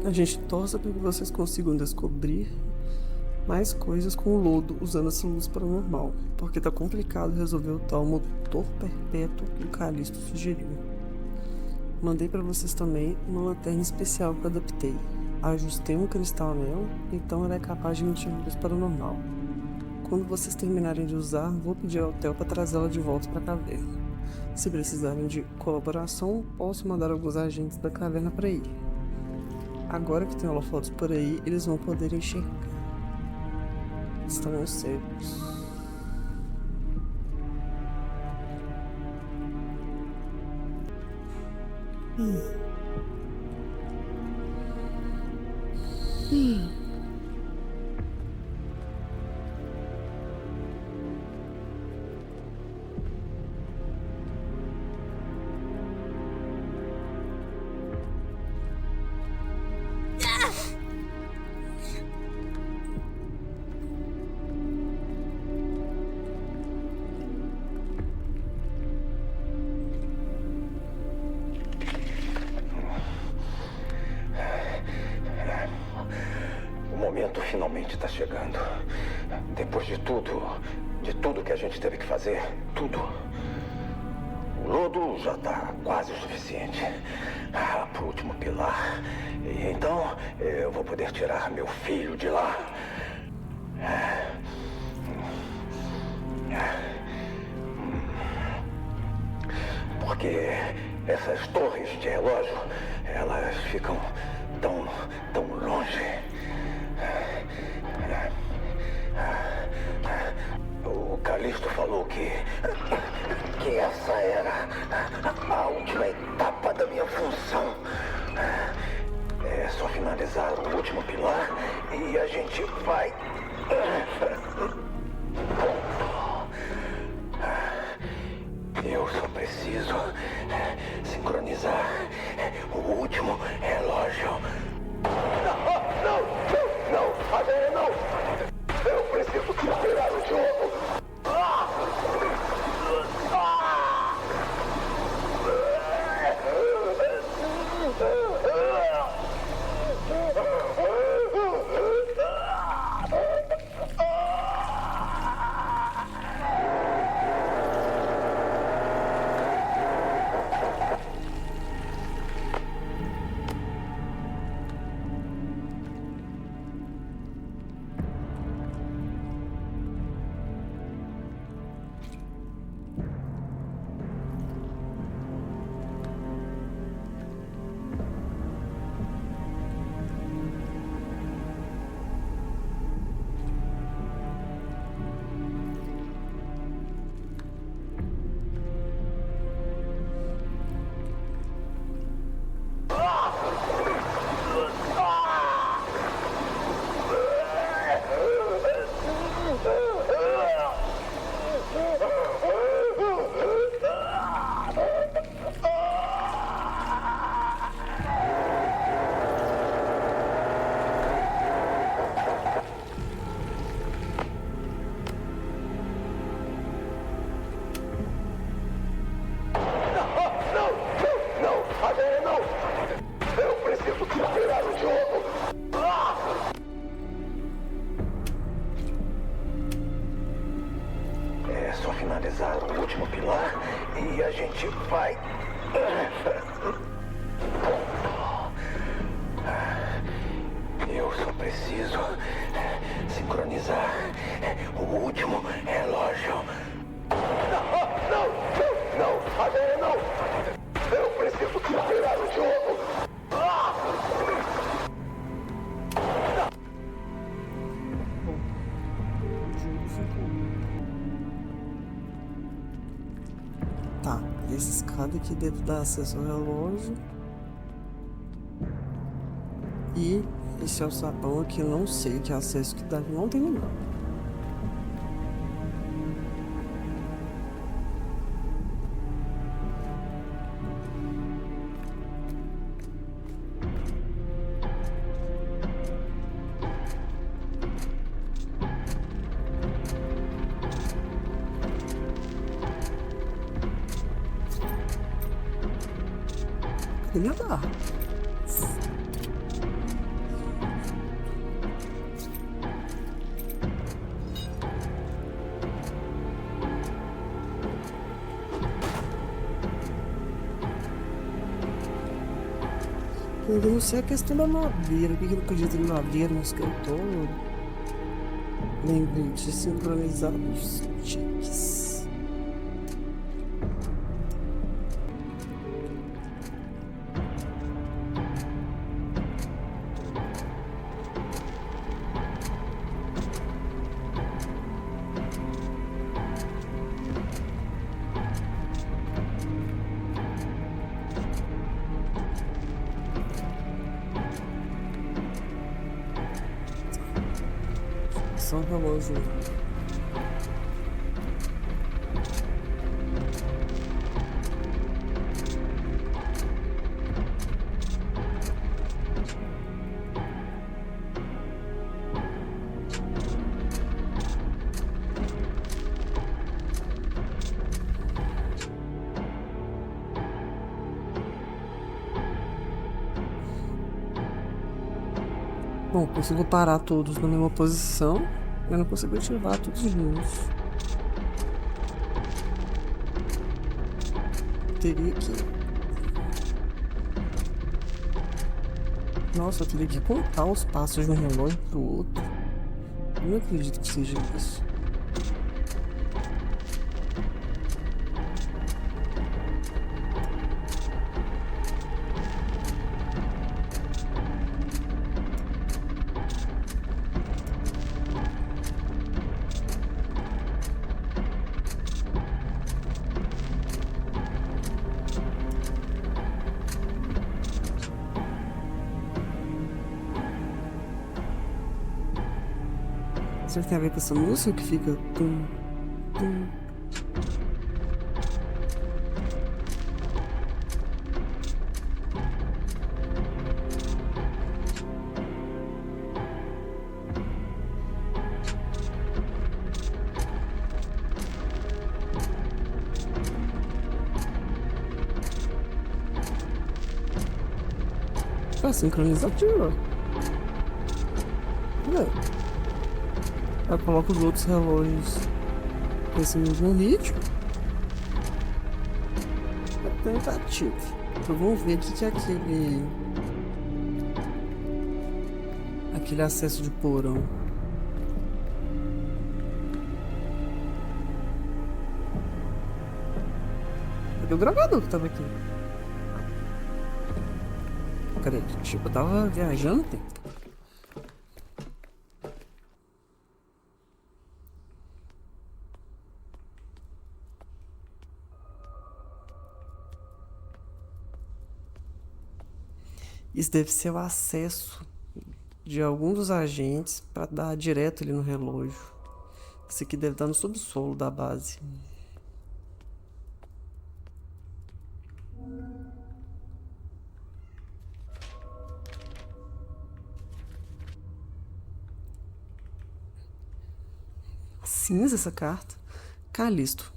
A gente torce para que vocês consigam descobrir mais coisas com o lodo usando essa luz paranormal, porque tá complicado resolver o tal motor perpétuo que o Callisto sugeriu. Mandei para vocês também uma lanterna especial que eu adaptei. Ajustei um cristal nela, então ela é capaz de emitir luz paranormal. Quando vocês terminarem de usar, vou pedir ao Theo para trazê-la de volta para a caverna. Se precisarem de colaboração, posso mandar alguns agentes da caverna para ir. Agora que tem holofotes por aí, eles vão poder enxergar. Estão cegos. Finalmente está chegando. Depois de tudo que a gente teve que fazer, tudo. O lodo já está quase o suficiente. Pro último pilar. E então eu vou poder tirar meu filho de lá. Porque essas torres de relógio, elas ficam tão longe. O Callisto falou que essa era a última etapa da minha função. É só finalizar o último pilar e a gente vai. Eu só preciso sincronizar o último relógio. Não, agora não! Eu preciso tirar o jogo! finalizar o último pilar e a gente vai... Eu só preciso sincronizar o último relógio. Não, agora não! Eu preciso virar o jogo! Tá, essa escada aqui deve dar acesso ao relógio. E esse alçapão aqui eu não sei que acesso que dá, não tem nenhum. Cadê minha barra? Eu não sei a questão da madeira. Por que eu não acredito em madeira no escritório? Lembrei de sincronizar os cheques. Só um relógio. Bom, consigo parar todos na mesma posição. Eu não consigo ativar todos juntos. Teria que... Nossa, eu teria que contar os passos de um relógio pro outro. Eu não acredito que seja isso. Será que tem a ver com essa música que fica tum, tum? Tá sincronizativo. Eu coloco os outros relógios nesse mesmo ritmo. É tentativa. Então vamos ver o que é aquele acesso de porão. Cadê o gravador que tava aqui? Cadê? Tipo, eu tava viajando tempo. Isso deve ser o acesso de algum dos agentes para dar direto ali no relógio. Isso aqui deve estar no subsolo da base. Cinza essa carta. Calisto.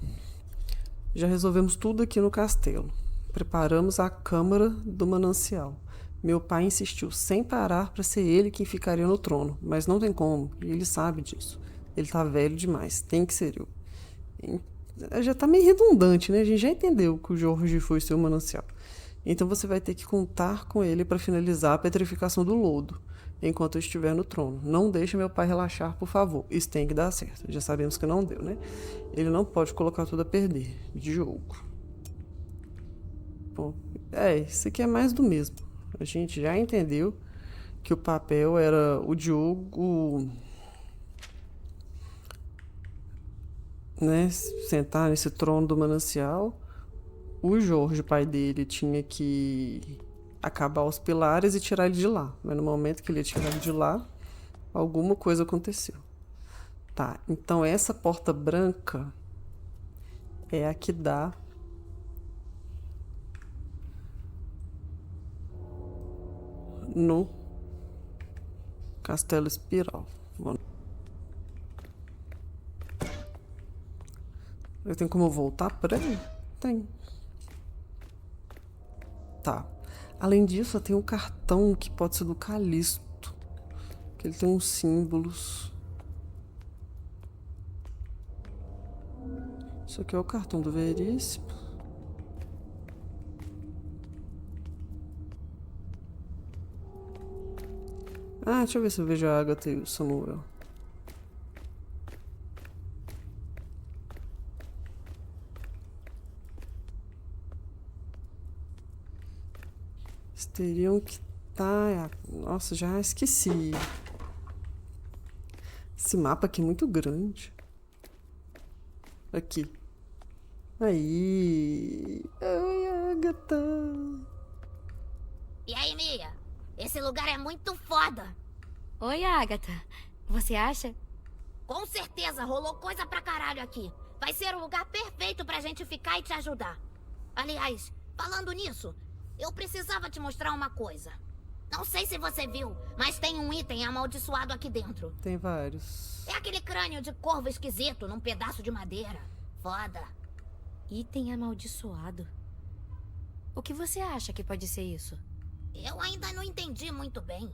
Já resolvemos tudo aqui no castelo. Preparamos a câmara do manancial. Meu pai insistiu sem parar para ser ele quem ficaria no trono, mas não tem como, e ele sabe disso. Ele tá velho demais, tem que ser eu. Já tá meio redundante, né? A gente já entendeu que o Jorge foi seu manancial. Então você vai ter que contar com ele para finalizar a petrificação do lodo, enquanto eu estiver no trono. Não deixe meu pai relaxar, por favor. Isso tem que dar certo. Já sabemos que não deu, né? Ele não pode colocar tudo a perder. De jogo. Bom, isso aqui é mais do mesmo. A gente já entendeu que o papel era o Diogo, né, sentar nesse trono do manancial. O Jorge, pai dele, tinha que acabar os pilares e tirar ele de lá. Mas no momento que ele ia tirar ele de lá, alguma coisa aconteceu. Tá, então essa porta branca é a que dá no Castelo Espiral. Eu tenho como voltar por aí? Tem. Tá. Além disso, tem um cartão que pode ser do Calisto. Que ele tem uns símbolos. Isso aqui é o cartão do Veríssimo. Ah, deixa eu ver se eu vejo a Agatha e o Samuel. Eles teriam que estar... Nossa, já esqueci. Esse mapa aqui é muito grande. Aqui. Aí. Ai, Agatha. E aí, Mia? Esse lugar é muito foda. Oi, Agatha. Você acha? Com certeza, rolou coisa pra caralho aqui. Vai ser o lugar perfeito pra gente ficar e te ajudar. Aliás, falando nisso, eu precisava te mostrar uma coisa. Não sei se você viu, mas tem um item amaldiçoado aqui dentro. Tem vários. É aquele crânio de corvo esquisito num pedaço de madeira. Foda. Item amaldiçoado. O que você acha que pode ser isso? Eu ainda não entendi muito bem.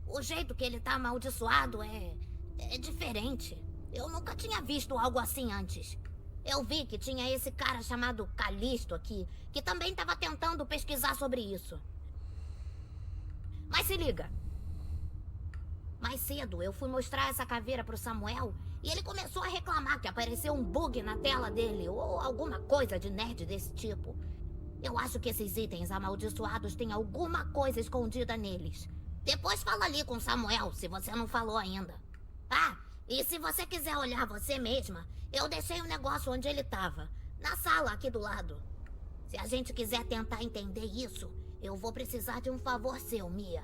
O jeito que ele tá amaldiçoado é diferente. Eu nunca tinha visto algo assim antes. Eu vi que tinha esse cara chamado Calisto aqui, que também estava tentando pesquisar sobre isso. Mas se liga. Mais cedo eu fui mostrar essa caveira pro Samuel e ele começou a reclamar que apareceu um bug na tela dele ou alguma coisa de nerd desse tipo. Eu acho que esses itens amaldiçoados têm alguma coisa escondida neles. Depois fala ali com o Samuel, se você não falou ainda. Ah, e se você quiser olhar você mesma, eu deixei um negócio onde ele tava. Na sala aqui do lado. Se a gente quiser tentar entender isso, eu vou precisar de um favor seu, Mia.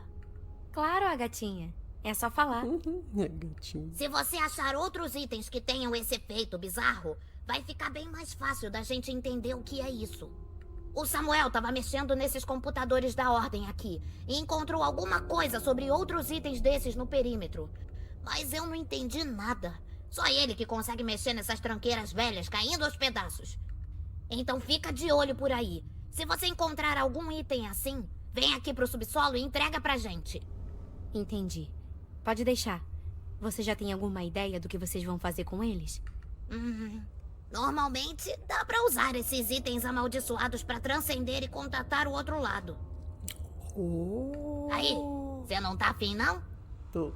Claro, Agatinha. É só falar. Gatinho. Se você achar outros itens que tenham esse efeito bizarro, vai ficar bem mais fácil da gente entender o que é isso. O Samuel estava mexendo nesses computadores da Ordem aqui e encontrou alguma coisa sobre outros itens desses no perímetro. Mas eu não entendi nada. Só ele que consegue mexer nessas tranqueiras velhas caindo aos pedaços. Então fica de olho por aí. Se você encontrar algum item assim, vem aqui pro subsolo e entrega pra gente. Entendi. Pode deixar. Você já tem alguma ideia do que vocês vão fazer com eles? Normalmente dá pra usar esses itens amaldiçoados pra transcender e contatar o outro lado. Aí, você não tá afim, não? Tô.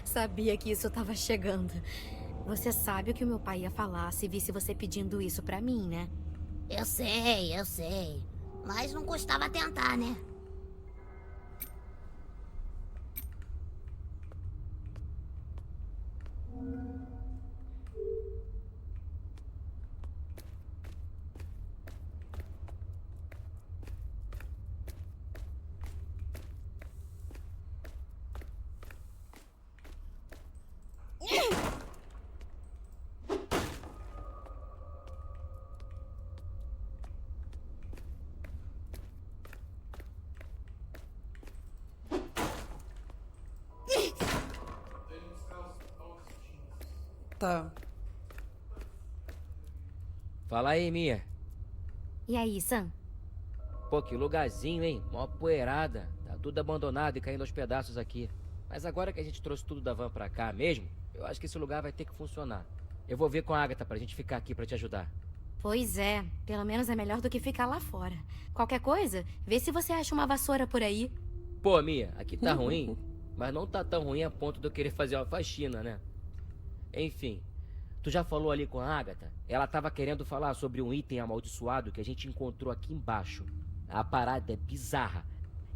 Sabia que isso tava chegando. Você sabe o que o meu pai ia falar se visse você pedindo isso pra mim, né? Eu sei. Mas não custava tentar, né? Tá. Fala aí, Mia. E aí, Sam? Pô, que lugarzinho, hein? Mó poeirada. Tá tudo abandonado e caindo aos pedaços aqui. Mas agora que a gente trouxe tudo da van pra cá mesmo, eu acho que esse lugar vai ter que funcionar. Eu vou ver com a Agatha pra gente ficar aqui pra te ajudar. Pois é, pelo menos é melhor do que ficar lá fora. Qualquer coisa, vê se você acha uma vassoura por aí. Pô, Mia, aqui tá ruim, mas não tá tão ruim a ponto de eu querer fazer uma faxina, né? Enfim, tu já falou ali com a Agatha? Ela tava querendo falar sobre um item amaldiçoado que a gente encontrou aqui embaixo. A parada é bizarra.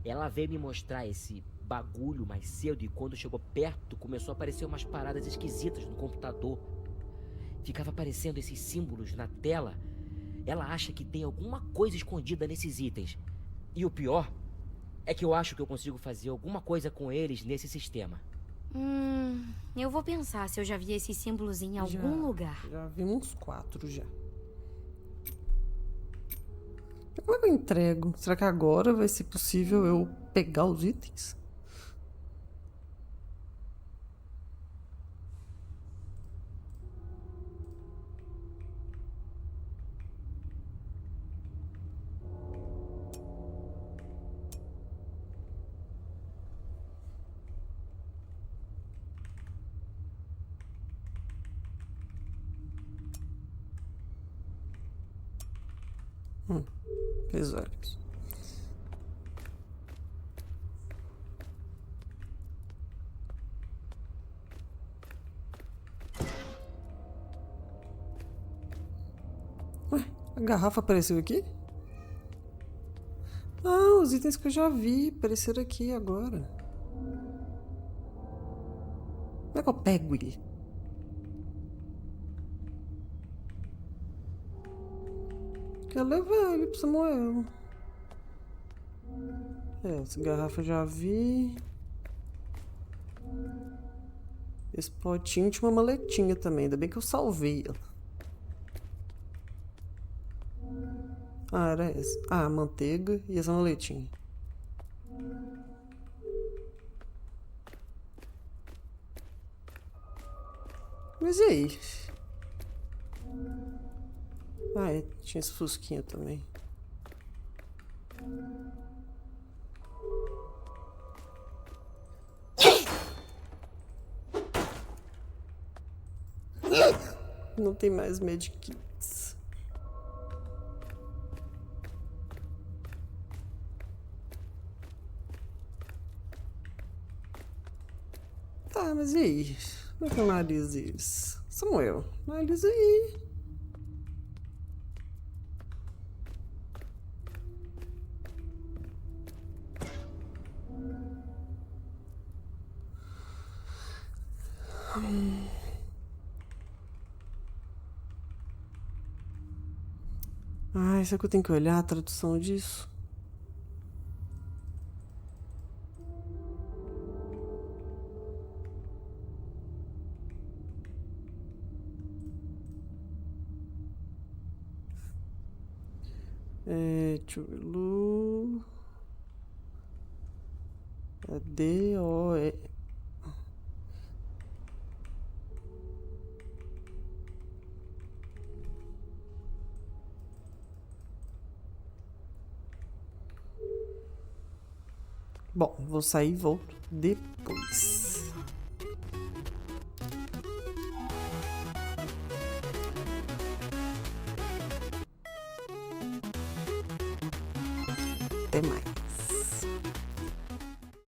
Ela veio me mostrar esse bagulho mais cedo e quando chegou perto começou a aparecer umas paradas esquisitas no computador. Ficava aparecendo esses símbolos na tela. Ela acha que tem alguma coisa escondida nesses itens. E o pior é que eu acho que eu consigo fazer alguma coisa com eles nesse sistema. Eu vou pensar se eu já vi esses símbolos em algum lugar. Já vi uns 4 já. Como é que eu entrego? Será que agora vai ser possível eu pegar os itens? Pesares. Ué, a garrafa apareceu aqui? Ah, os itens que eu já vi apareceram aqui agora. Como é que eu pego ele? Quero levar ele pro Samuel. Essa garrafa eu já vi. Esse potinho tinha uma maletinha também. Ainda bem que eu salvei ela. Ah, era essa. Ah, a manteiga e essa maletinha. Mas e aí? Ah, é, tinha esse fusquinha também. Não tem mais medikits. Tá, mas e aí? Como é que eu analiso eles? Samuel, analisa aí. Ai, será que eu tenho que olhar a tradução disso? Chulu. É D-O-E. Bom, vou sair e volto depois. Até mais.